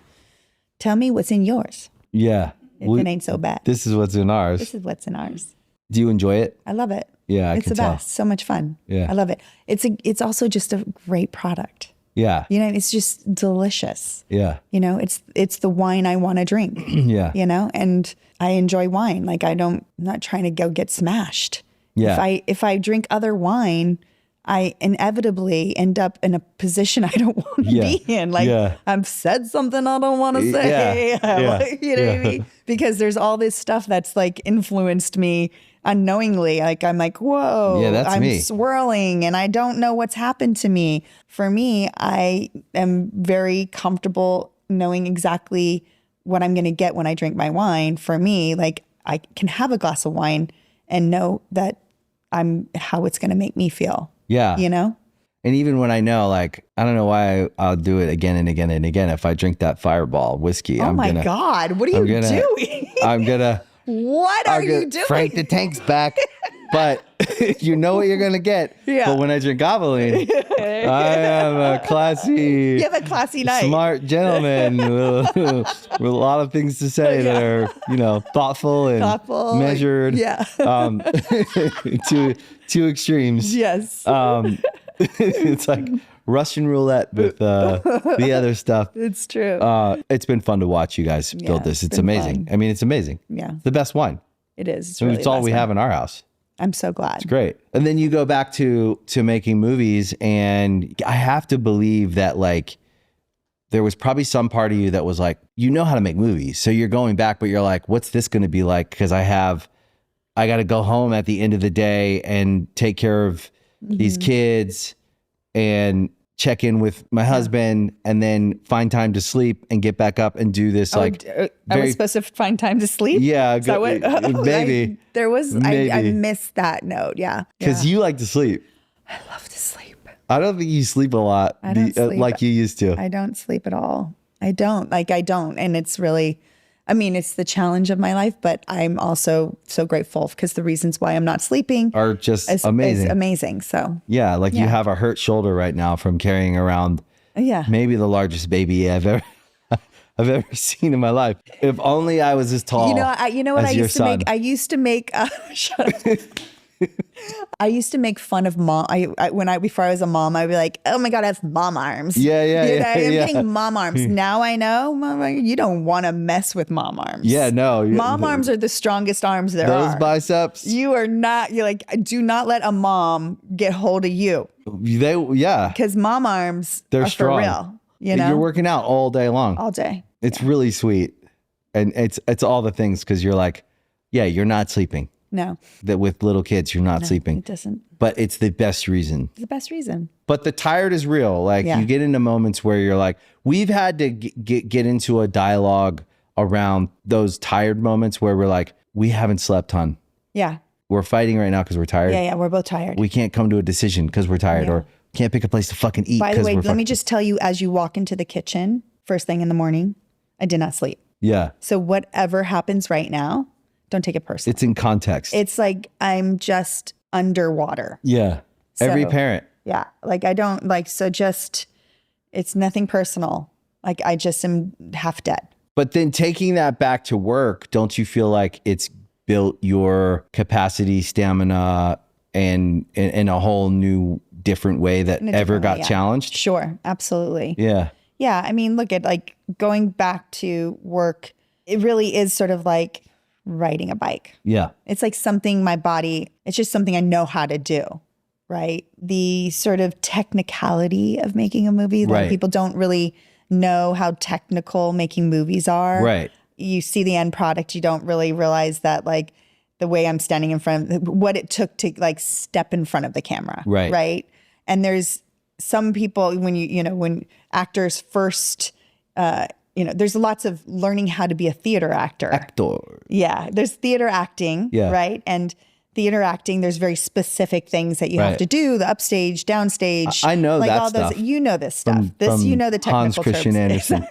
tell me what's in yours. Yeah. If it ain't so bad. This is what's in ours. This is what's in ours. Do you enjoy it? I love it. Yeah, it's the best. So much fun. Yeah. I love it. It's also just a great product. Yeah. You know, it's just delicious. Yeah. You know, it's the wine I want to drink. Yeah. You know, and I enjoy wine. Like I'm not trying to go get smashed. Yeah. If I drink other wine, I inevitably end up in a position I don't want to be in. Like I've said something I don't want to say. You know what I mean? Because there's all this stuff that's like influenced me unknowingly. Like I'm like, whoa, I'm swirling and I don't know what's happened to me. For me, I am very comfortable knowing exactly what I'm going to get when I drink my wine. For me, like I can have a glass of wine and know that how it's going to make me feel. Yeah. You know? And even when I know, like, I don't know why I'll do it again and again and again. If I drink that Fireball whiskey, God, what are you doing? I'm going to. What are you doing? Frank the tank's back. But You know what you're going to get. Yeah. But when I drink Avaline, I am a classy, You have a classy night. smart gentleman with a lot of things to say that are, thoughtful and measured. Yeah. Two extremes. Yes. It's like Russian roulette with the other stuff. It's true. It's been fun to watch you guys build this. It's amazing. Fun. I mean, it's amazing. Yeah. It's the best wine. It is. It's, I mean, really it's all the we best have one. in our house. I'm so glad. It's great. And then you go back to making movies, and I have to believe that like there was probably some part of you that was like, you know how to make movies. So you're going back, but you're like, what's this going to be like? Because I got to go home at the end of the day and take care of these kids and check in with my husband and then find time to sleep and get back up and do this. I was supposed to find time to sleep. Yeah, Is that what, maybe. There was, Maybe. I missed that note. Yeah. Because you like to sleep. I love to sleep. I don't think you sleep a lot I don't sleep. like you used to. I don't sleep at all. I don't. And it's really, it's the challenge of my life, but I'm also so grateful because the reasons why I'm not sleeping Are just is amazing. amazing. So Yeah, like you Yeah. have a hurt shoulder right now from carrying around yeah. maybe the largest baby I've ever seen in my life. If only I was as tall. You know what as I your used to make? son. I used to make. Shut up. I used to make fun of mom. Before I was a mom, I'd be like, "Oh my god, I have mom arms." Yeah, I'm yeah. getting mom arms. Now I know, Mama, you don't want to mess with mom arms. Yeah, no. Mom arms are the strongest arms there Those are. biceps. You are not. You're like, do not let a mom get hold of you Yeah. because mom arms They're are strong. for real. You know, You're working out all day long. all day. It's really sweet. And it's all the things because you're like, yeah, you're not sleeping. No, That with little kids, you're not sleeping. it doesn't. But it's the best reason. It's the best reason. But the tired is real. Like Yeah. you get into moments where you're like, we've had to get into a dialogue around those tired moments where we're like, we haven't slept, hon. Yeah, We're fighting right now because we're tired. yeah. We're both tired. We can't come to a decision because we're tired, or can't pick a place to fucking eat. By the way, we're let me just tell you, as you walk into the kitchen first thing in the morning, I did not sleep. Yeah, So whatever happens right now, don't take it personally. it's in context. It's like I'm just underwater. Yeah, every So- parent. Yeah. Like I don't like, so just, it's nothing personal. Like I just am half dead. But then taking that back to work, don't you feel like it's built your capacity, stamina, and in a whole new, different way that In a ever different got way, yeah. challenged? Sure. Absolutely. Yeah. Yeah. I mean, look at like going back to work. It really is sort of like riding a bike. Yeah. It's like something my body, it's just something I know how to do, right? The sort of technicality of making a movie. A lot Right. of people don't really know how technical making movies are. Right. You see the end product, you don't really realize that like the way I'm standing in front of what it took to like step in front of the camera. Right. Right. And there's some people when actors first, there's lots of learning how to be a theater actor. Actor. Yeah, there's theater acting, Yeah. right? And theater acting, there's very specific things that you have Right. to do, the upstage, downstage. I know like that all stuff. You know this stuff. From You know the technical Hans Christian terms. Andersen.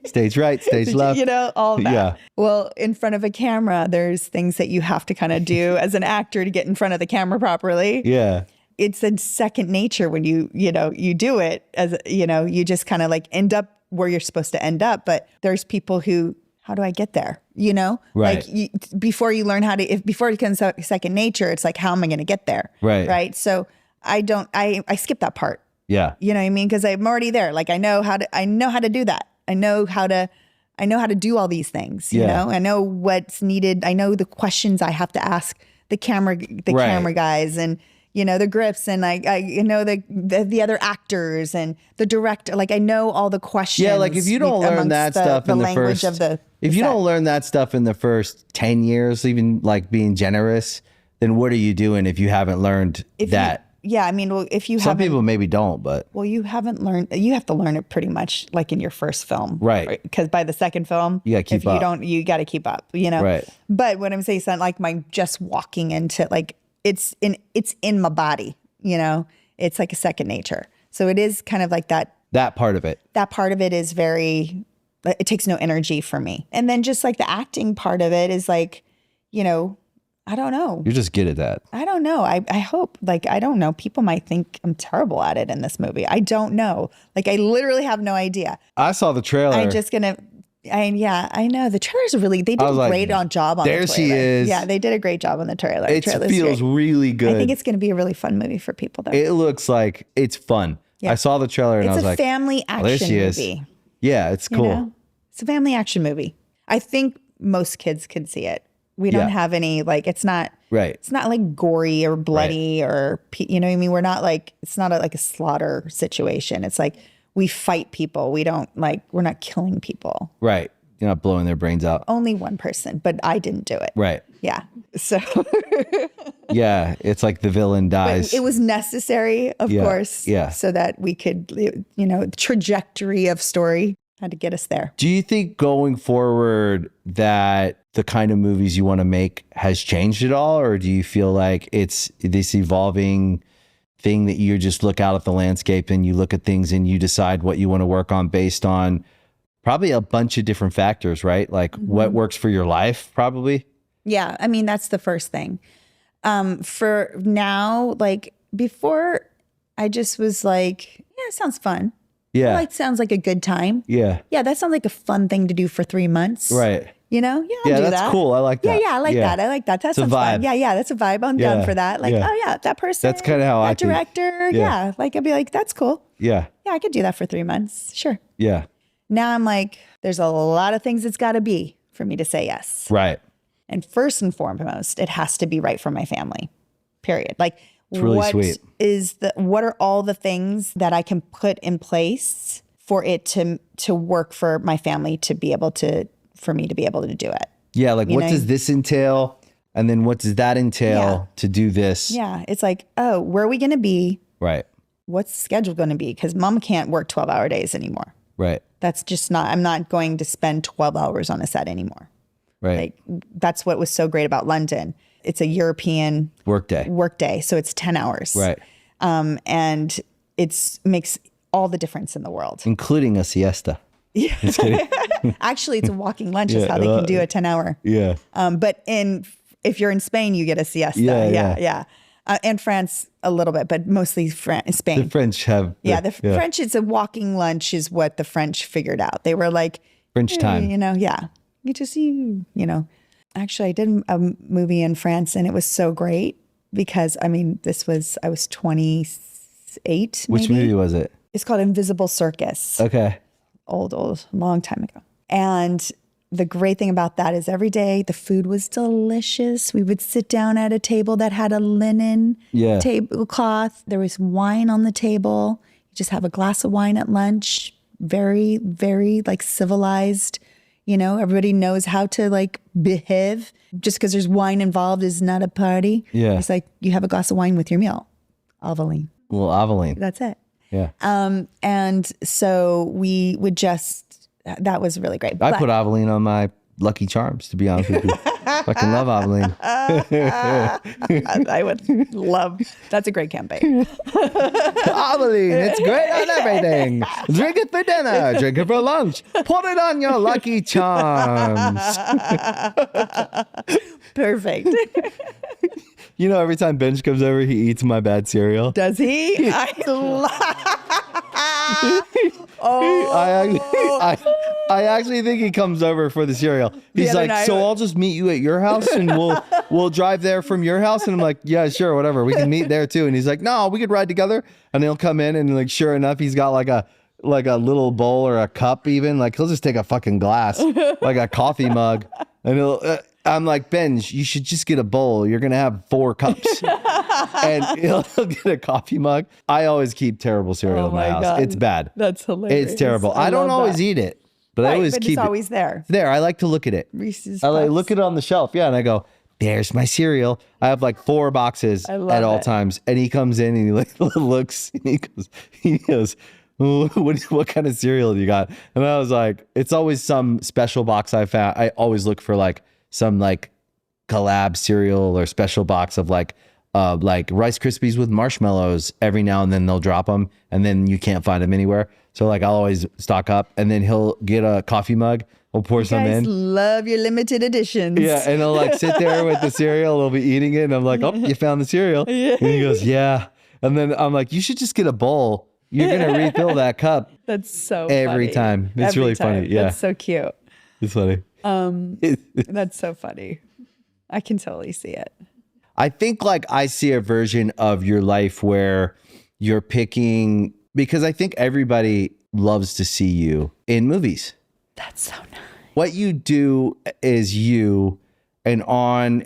Stage right, stage left. All that. Yeah. Well, in front of a camera, there's things that you have to kind of do as an actor to get in front of the camera properly. Yeah. It's a second nature when you do it as, you just kind of like end up where you're supposed to end up. But there's people who, how do I get there? Right. Like before you learn how to, before it becomes second nature, it's like, how am I going to get there? Right. Right. So I skip that part. Yeah. You know what I mean? Because I'm already there. Like I know how to do that. I know how to do all these things. You Yeah. know, I know what's needed. I know the questions I have to ask the camera guys and, the grips, and I know the other actors and the director. Like I know all the questions. Yeah, like if you don't learn amongst that stuff in the language first, of the if you set. don't learn that stuff in the first 10 years, even like being generous, then what are you doing if you haven't learned that? If you Some haven't, people maybe don't, but well, you haven't learned. You have to learn it pretty much like in your first film, Right. Because by the second film, You gotta keep if you up. don't, you got to keep up. Right. But what I'm saying is that like my just walking into like it's in my body. It's like a second nature. So it is kind of like that. that part of it. That part of it is very. It takes no energy for me. And then just like the acting part of it is like, I don't know. You're just good at that. I don't know. I hope, like, I don't know. People might think I'm terrible at it in this movie. I don't know. Like, I literally have no idea. I saw the trailer. I know. The trailer's they did a great job on the trailer. There she is. Yeah, they did a great job on the trailer. It feels really good. I think it's going to be a really fun movie for people, though. It looks like it's fun. Yeah. I saw the trailer and I was like, it's a family action movie. Yeah, it's cool. You know? It's a family action movie. I think most kids could see it. We don't have any, like, it's not like gory or bloody or, you know what I mean? We're not like, it's not like a slaughter situation. It's like we fight people. We don't we're not killing people. Right. You're not blowing their brains out. Only one person, but I didn't do it. Right. Yeah. So. Yeah. It's like the villain dies. But it was necessary, of course. Yeah. So that we could, the trajectory of story had to get us there. Do you think going forward that the kind of movies you want to make has changed at all? Or do you feel like it's this evolving thing that you just look out at the landscape and you look at things and you decide what you want to work on based on probably a bunch of different factors, right? Like what works for your life, probably? Yeah. I mean, that's the first thing. For now, like before, I just was like, yeah, it sounds fun. Yeah. Well, it sounds like a good time. Yeah. Yeah. That sounds like a fun thing to do for 3 months. Right. You know? Yeah. I'll do that's cool. I like that. Yeah. I like that. I like that. That sounds fun. Yeah. That's a vibe. I'm down for that. Like, oh yeah, that person. That's kind of how I director. Yeah. Like I'd be like, that's cool. Yeah. Yeah. I could do that for 3 months. Sure. Yeah. Now I'm like, there's a lot of things it's got to be for me to say yes. Right. And first and foremost, it has to be right for my family. Period. Like, it's really sweet. What are all the things that I can put in place for it to work for my family for me to be able to do it? Yeah, like what does this entail? And then what does that entail to do this? Yeah, it's like, oh, where are we going to be? Right. What's the schedule going to be? Because mom can't work 12-hour days anymore. Right. That's just I'm not going to spend 12 hours on a set anymore. Right. Like, that's what was so great about London. It's a European workday. So it's 10 hours. Right. And it makes all the difference in the world. Including a siesta. Yeah. Actually, it's a walking lunch is how they can do a 10-hour. Yeah. But if you're in Spain, you get a siesta. Yeah. And France a little bit, but mostly Spain. The French have. French, it's a walking lunch is what the French figured out. They were like. French time. Actually, I did a movie in France and it was so great because, I was 28. Which movie was it? It's called Invisible Circus. Okay. Old, long time ago. And the great thing about that is every day the food was delicious. We would sit down at a table that had a linen tablecloth. There was wine on the table. You just have a glass of wine at lunch. Very, very like civilized. Everybody knows how to like behave. Just because there's wine involved is not a party. Yeah. It's like you have a glass of wine with your meal. Aveline. Well, Aveline. That's it. Yeah. And so we would that was really great. I put Aveline on my Lucky Charms, to be honest with you. Fucking love Aveline. I would love, that's a great campaign. Aveline, it's great on everything. Drink it for dinner, drink it for lunch. Put it on your Lucky Charms. Perfect. Every time Benj comes over, he eats my bad cereal. Does he? I actually think he comes over for the cereal. He's like, so I'll just meet you at your house and we'll drive there from your house. And I'm like, yeah, sure, whatever. We can meet there too. And he's like, no, we could ride together. And he'll come in and like, sure enough, he's got like a little bowl or a cup even. Like he'll just take a fucking glass, like a coffee mug. And I'm like, Benj, you should just get a bowl. You're going to have 4 cups. And he'll get a coffee mug. I always keep terrible cereal in my house. God. It's bad. That's hilarious. It's terrible. I don't always eat it, but I always keep it. It's always there. It's there. I like to look at it. Reese's I look at it on the shelf. Yeah. And I go, there's my cereal. I have like 4 boxes at all times. And he comes in and he looks and he goes, what kind of cereal do you got? And I was like, it's always some special box I found. I always look for like some like collab cereal or special box of like like Rice Krispies with marshmallows. Every now and then they'll drop them, and then you can't find them anywhere. So like I'll always stock up, and then he'll get a coffee mug. We'll pour some guys in. love your limited editions. Yeah, and he'll like sit there with the cereal. He'll be eating it, and I'm like, "Oh, you found the cereal?" And he goes, "Yeah." And then I'm like, "You should just get a bowl. You're gonna refill that cup." That's so every funny. time. It's really funny. Yeah, That's so cute. it's funny. That's so funny. I can totally see it. I think like I see a version of your life where you're picking, because I think everybody loves to see you in movies. That's so nice. What you do is you, and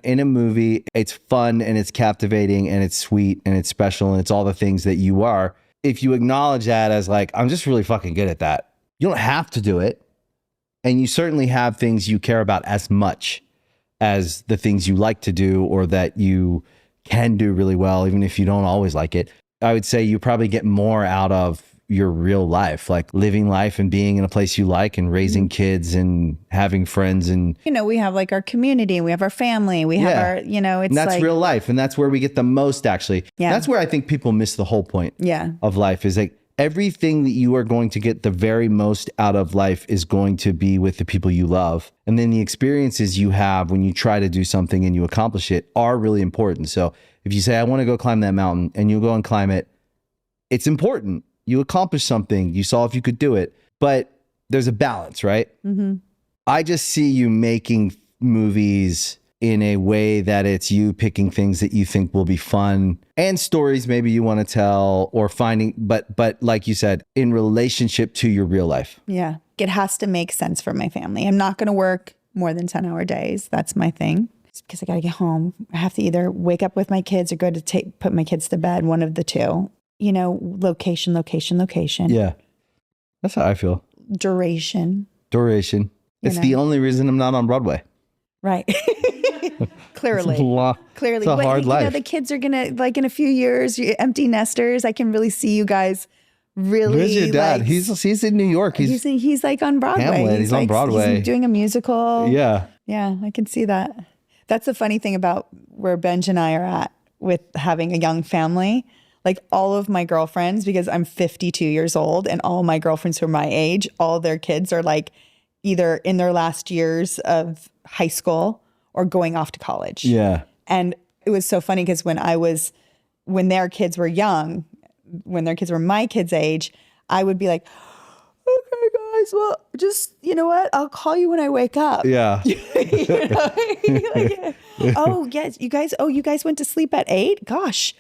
in a movie, it's fun and it's captivating and it's sweet and it's special and it's all the things that you are. If you acknowledge that as like, I'm just really fucking good at that. You don't have to do it. And you certainly have things you care about as much as the things you like to do or that you can do really well, even if you don't always like it. I would say you probably get more out of your real life, like living life and being in a place you like and raising kids and having friends. And, we have like our community, we have our family, we have our, it's and that's like real life. And that's where we get the most, actually. Yeah. That's where I think people miss the whole point of life, is like everything that you are going to get the very most out of life is going to be with the people you love. And then the experiences you have when you try to do something and you accomplish it are really important. So if you say, I want to go climb that mountain, and you go and climb it, it's important. You accomplish something. You saw if you could do it, but there's a balance, right? Mm-hmm. I just see you making movies in a way that it's you picking things that you think will be fun and stories maybe you want to tell or finding, but like you said, in relationship to your real life. Yeah. It has to make sense for my family. I'm not going to work more than 10-hour days. That's my thing. It's because I got to get home. I have to either wake up with my kids or go to put my kids to bed, one of the two. Location. Yeah. That's how I feel. Duration. It's the only reason I'm not on Broadway. Right. Clearly. It's a hard life. The kids are going to, like in a few years, empty nesters. I can really see you guys really. Where's your dad? Like, he's in New York. He's like on Broadway. Hamlet. He's on Broadway. He's doing a musical. Yeah. Yeah, I can see that. That's the funny thing about where Benj and I are at with having a young family. Like all of my girlfriends, because I'm 52 years old, and all my girlfriends who are my age, all their kids are like either in their last years of high school or going off to college. Yeah. And it was so funny because when their kids were young, when their kids were my kids' age, I would be like, okay, guys, well, just, you know what? I'll call you when I wake up. Yeah. Oh, yes, you guys went to sleep at 8? Gosh.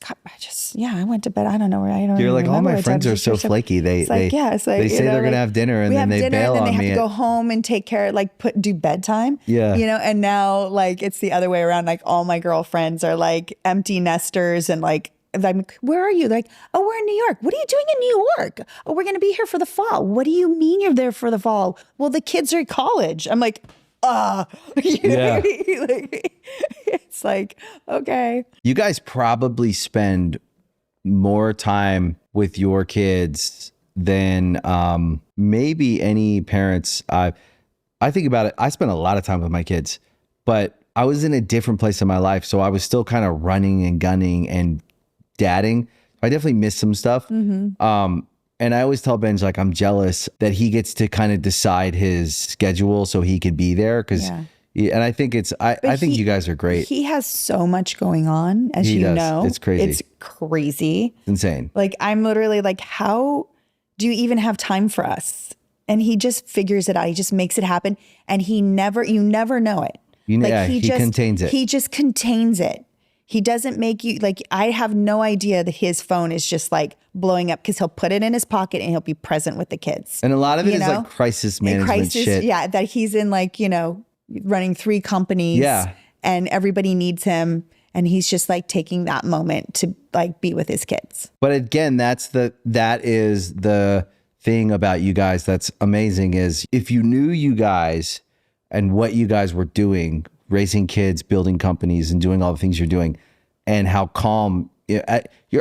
I went to bed. I don't know where I don't. You're like, all my what friends time. are so flaky. They say they're gonna have dinner, and then they bail on me. They have to go home and take care, do bedtime. Yeah, And now it's the other way around. Like all my girlfriends are like empty nesters, and like, where are you? They're like, oh, we're in New York. What are you doing in New York? Oh, we're gonna be here for the fall. What do you mean you're there for the fall? Well, the kids are at college. I'm like, yeah. It's like, okay. You guys probably spend more time with your kids than maybe any parents. I think about it. I spent a lot of time with my kids, but I was in a different place in my life. So I was still kind of running and gunning and dadding. I definitely missed some stuff. Mm-hmm. And I always tell Benj, like, I'm jealous that he gets to kind of decide his schedule so he could be there. And I think I think you guys are great. He has so much going on, as you know. It's crazy. It's crazy. It's insane. Like, I'm literally like, how do you even have time for us? And he just figures it out. He just makes it happen. And you never know it. He contains it. He just contains it. He doesn't make you, like, I have no idea that his phone is just like blowing up, because he'll put it in his pocket and he'll be present with the kids. And a lot of it is like crisis management shit. Yeah, that he's in, like, running 3 companies. Yeah. And everybody needs him. And he's just like taking that moment to like be with his kids. But again, that is the thing about you guys that's amazing, is if you knew you guys and what you guys were doing, raising kids, building companies, and doing all the things you're doing, and how calm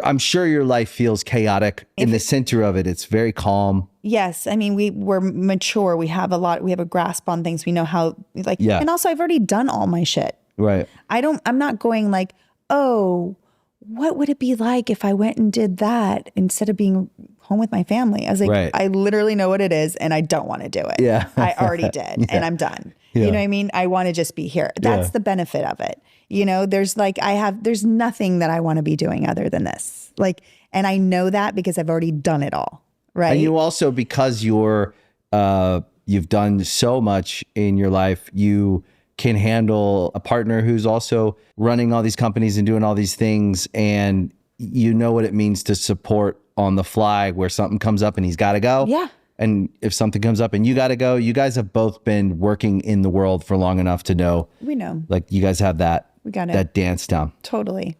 I'm sure your life feels chaotic. In the center of it, it's very calm. Yes. I mean, we're mature. We have a grasp on things. We know how, and also I've already done all my shit. Right. I'm not going like, oh, what would it be like if I went and did that instead of being home with my family? I was like, Right. I literally know what it is and I don't want to do it. Yeah. I already did and I'm done. Yeah. You know what I mean? I want to just be here. That's the benefit of it. You know, there's nothing that I want to be doing other than this. Like, and I know that because I've already done it all. Right. And you also, because you've done so much in your life, you can handle a partner who's also running all these companies and doing all these things. And you know what it means to support on the fly where something comes up and he's got to go. Yeah. And if something comes up and you got to go, you guys have both been working in the world for long enough to know. We know. Like you guys have that, We got it. that dance down. Totally.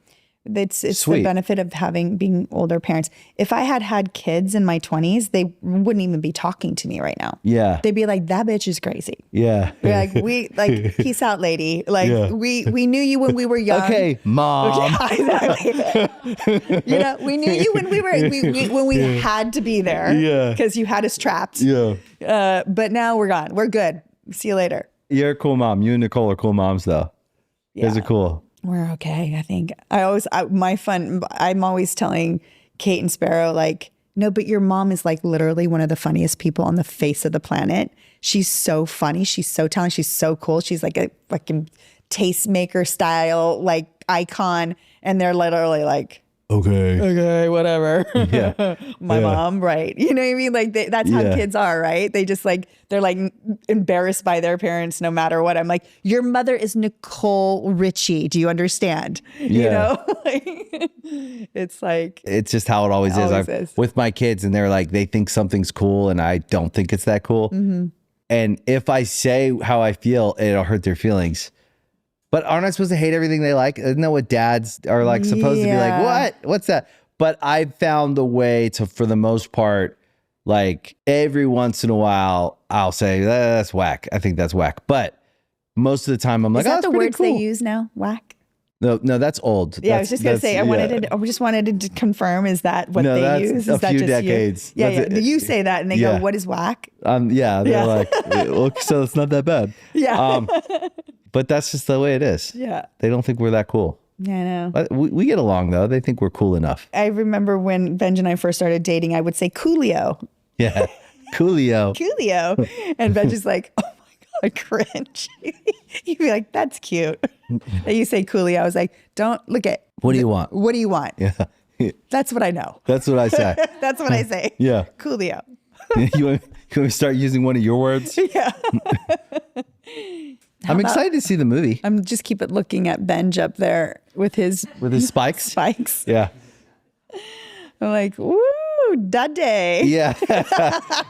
It's Sweet. the benefit of being older parents. If I had kids in my 20s, they wouldn't even be talking to me right now. Yeah. They'd be like, that bitch is crazy. Yeah. We're like, peace out, lady. Like we knew you when we were young. Okay, mom. You know, we knew you when when we had to be there. Yeah. Because you had us trapped. Yeah. But now we're gone. We're good. See you later. You're a cool mom. You and Nicole are cool moms though. You guys are cool. We're okay, I think. I'm always telling Kate and Sparrow, like, no, but your mom is like literally one of the funniest people on the face of the planet. She's so funny. She's so talented. She's so cool. She's like a fucking tastemaker style, like icon. And they're literally like, okay, whatever. Yeah. My mom, right. You know what I mean? Like that's how kids are, right? They just like, they're like embarrassed by their parents no matter what. I'm like, your mother is Nicole Richie. Do you understand? You know? It's like. It's just how it always is. With my kids and they're like, they think something's cool and I don't think it's that cool. Mm-hmm. And if I say how I feel, it'll hurt their feelings. But aren't I supposed to hate everything they like? Isn't that what dads are like supposed to be like? What? What's that? But I've found a way to, for the most part, like every once in a while, I'll say that's whack. I think that's whack. But most of the time, I'm like, is that oh, the pretty words cool. they use now? Whack. No, that's old. Yeah, I was just gonna say. I just wanted to confirm. Is that what they use? Is a few decades. You? Yeah. You say that, and they go, "What is whack?" Yeah, they're like, well, so it's not that bad. Yeah. But that's just the way it is. Yeah. They don't think we're that cool. Yeah, I know. But we get along though. They think we're cool enough. I remember when Benj and I first started dating, I would say Coolio. Yeah. Coolio. Coolio. And Benj is like, oh my God, cringe. You'd be like, that's cute. And you say Coolio. I was like, don't look at. What do you want? What do you want? Yeah. That's what I know. That's what I say. That's what I say. Yeah. Coolio. You want me to start using one of your words? Yeah. I'm excited to see the movie. I'm just keep it looking at Benj up there with his spikes. Spikes. Yeah. I'm like, woo, daddy. Yeah.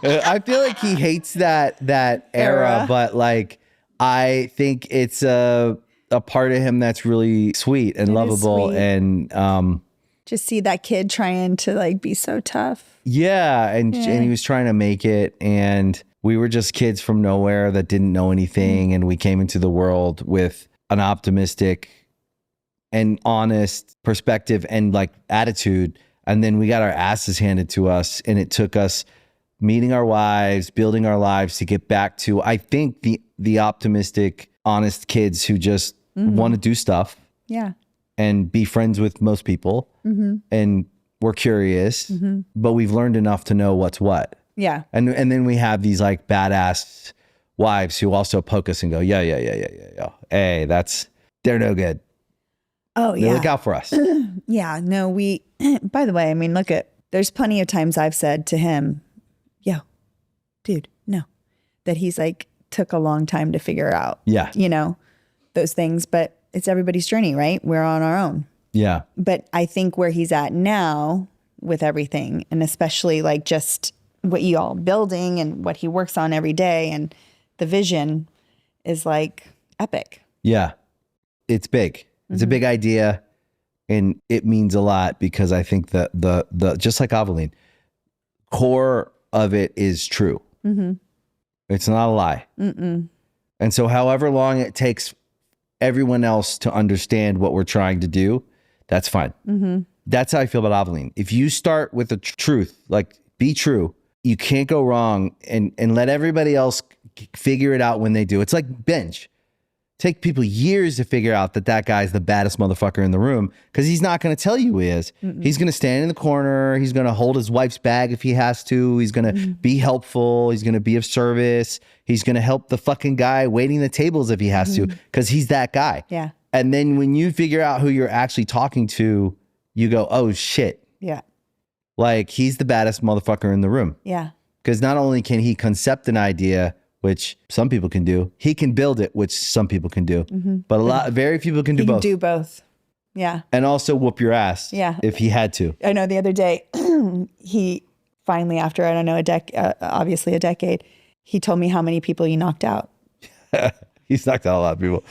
I feel like he hates that era, but like I think it's a part of him that's really sweet and lovable sweet. and just see that kid trying to like be so tough. Yeah, and he was trying to make it, and we were just kids from nowhere that didn't know anything, and we came into the world with an optimistic and honest perspective and like attitude, and then we got our asses handed to us, and it took us meeting our wives, building our lives to get back to, I think, the optimistic, honest kids who just want to do stuff. Yeah. And be friends with most people. And we're curious, but we've learned enough to know what's what. Yeah. And then we have these like badass wives who also poke us and go, yeah. Hey, they're no good. Oh, yeah. Look out for us. Yeah. No, by the way, I mean, there's plenty of times I've said to him, yo, dude, no, that he's like, took a long time to figure out, those things, but it's everybody's journey, right? We're on our own. Yeah. But I think where he's at now with everything, and especially like just what you all building and what he works on every day and the vision is like epic. Yeah. It's big. It's a big idea and it means a lot because I think that the just like Aveline, core of it is true. It's not a lie. And so however long it takes everyone else to understand what we're trying to do, that's fine. That's how I feel about Aveline. If you start with the truth, like be true, you can't go wrong and let everybody else figure it out when they do. It's like Benj. take people years to figure out that guy's the baddest motherfucker in the room, because he's not going to tell you who he is. He's going to stand in the corner. He's going to hold his wife's bag if he has to. He's going to be helpful. He's going to be of service. He's going to help the fucking guy waiting the tables if he has to, because he's that guy. Yeah. And then when you figure out who you're actually talking to, you go, oh shit. Yeah. Like, he's the baddest motherfucker in the room. Yeah. Because not only can he concept an idea, which some people can do, he can build it, which some people can do. But very few people can do He both. can do both. Yeah. And also whoop your ass. Yeah. If he had to. I know the other day, he finally, after, I don't know, obviously a decade, he told me how many people he knocked out. He's knocked out a lot of people.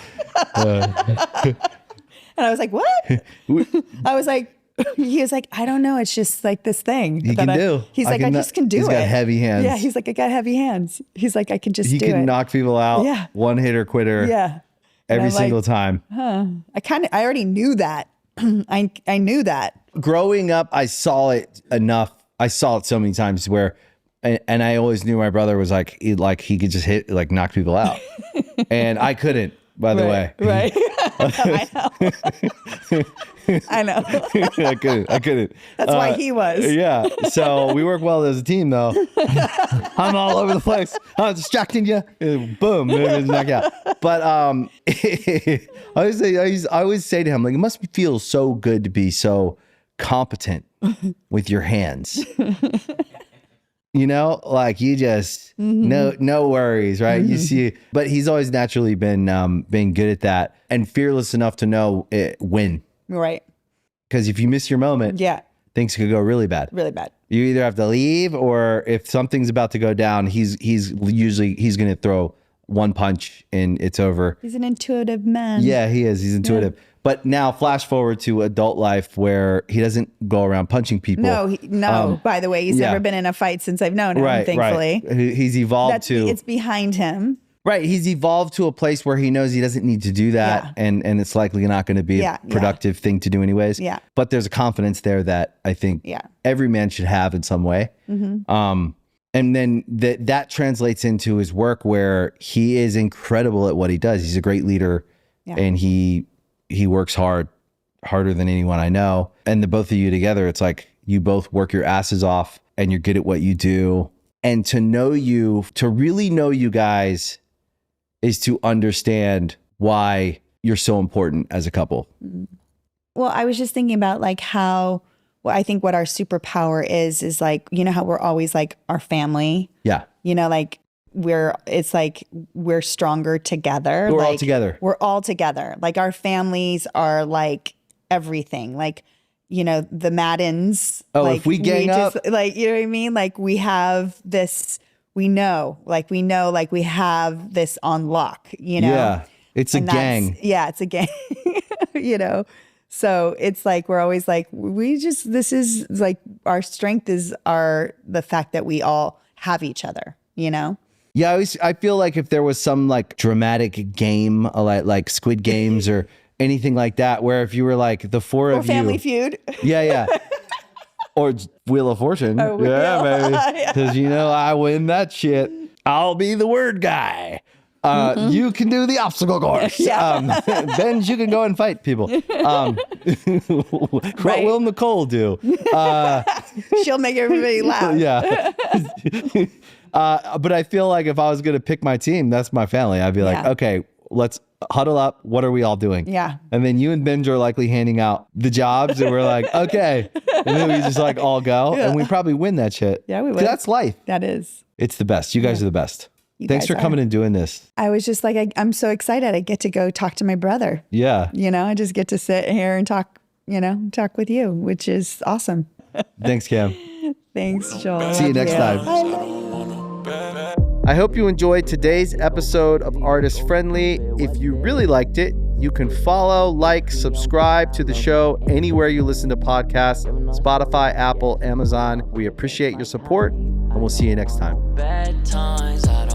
And I was like, what? I was like, he was like, I don't know. It's just like this thing. He can do. He's like, I just can do it. He's got heavy hands. Yeah. He's like, I got heavy hands. He's like, I can just do it. He can knock people out. Yeah. One hitter quitter. Yeah. Every single time. I already knew that. I knew that. Growing up, I saw it enough. I saw it so many times where, and I always knew my brother was like he could just hit, like, knock people out. And I couldn't, by the way. Right. I know. I couldn't. That's why he was. Yeah. So we work well as a team, though. I'm all over the place. I'm distracting you. Boom. Knock out. But I always say to him, like, it must feel so good to be so competent with your hands. You know, like, you just no worries, right? You see, but he's always naturally been good at that and fearless enough to know when. Right. Because if you miss your moment, things could go really bad. Really bad. You either have to leave, or if something's about to go down, he's going to throw one punch and it's over. He's an intuitive man. Yeah, he is. He's intuitive. Yeah. But now flash forward to adult life where he doesn't go around punching people. No. By the way, he's never been in a fight since I've known him, thankfully. Right. He's evolved It's behind him. Right. He's evolved to a place where he knows he doesn't need to do that. Yeah. And it's likely not going to be a productive thing to do anyways. Yeah. But there's a confidence there that I think every man should have in some way. And then that translates into his work, where he is incredible at what he does. He's a great leader, and he works harder than anyone I know. And the both of you together, it's like you both work your asses off and you're good at what you do. And to really know you guys is to understand why you're so important as a couple. Well, I was just thinking about like how, well, I think what our superpower is like, you know how we're always like our family. Yeah. You know, like it's like we're stronger together. We're like, all together. We're all together. Like our families are like everything. Like, you know, the Maddens. Oh, like, if we gang up. Like, you know what I mean? Like we have this, we know like we have this on lock, you know? Yeah. It's a gang. Yeah, it's a gang, you know? So it's like, we're always like, this is like, our strength is the fact that we all have each other, you know? Yeah, I feel like if there was some like dramatic game, like Squid Games or anything like that, where if you were like the four of you. Or Family Feud. Yeah. Or Wheel of Fortune. Baby. Because, you know, I win that shit. I'll be the word guy. You can do the obstacle course. Then you can go and fight people. What will Nicole do? She'll make everybody laugh. Yeah. But I feel like if I was going to pick my team, that's my family. I'd be like, okay, let's huddle up. What are we all doing? Yeah. And then you and Benj are likely handing out the jobs, and we're like, okay. And then we just like all go, and we probably win that shit. Yeah, we would. That's life. That is. It's the best. You guys are the best. Thanks for coming and doing this. I was just like, I'm so excited. I get to go talk to my brother. Yeah. You know, I just get to sit here and talk with you, which is awesome. Thanks, Cam. Thanks, Joel. See you next time. I hope you enjoyed today's episode of Artist Friendly. If you really liked it, you can follow, like, subscribe to the show anywhere you listen to podcasts, Spotify, Apple, Amazon. We appreciate your support, and we'll see you next time. Bad times, I don't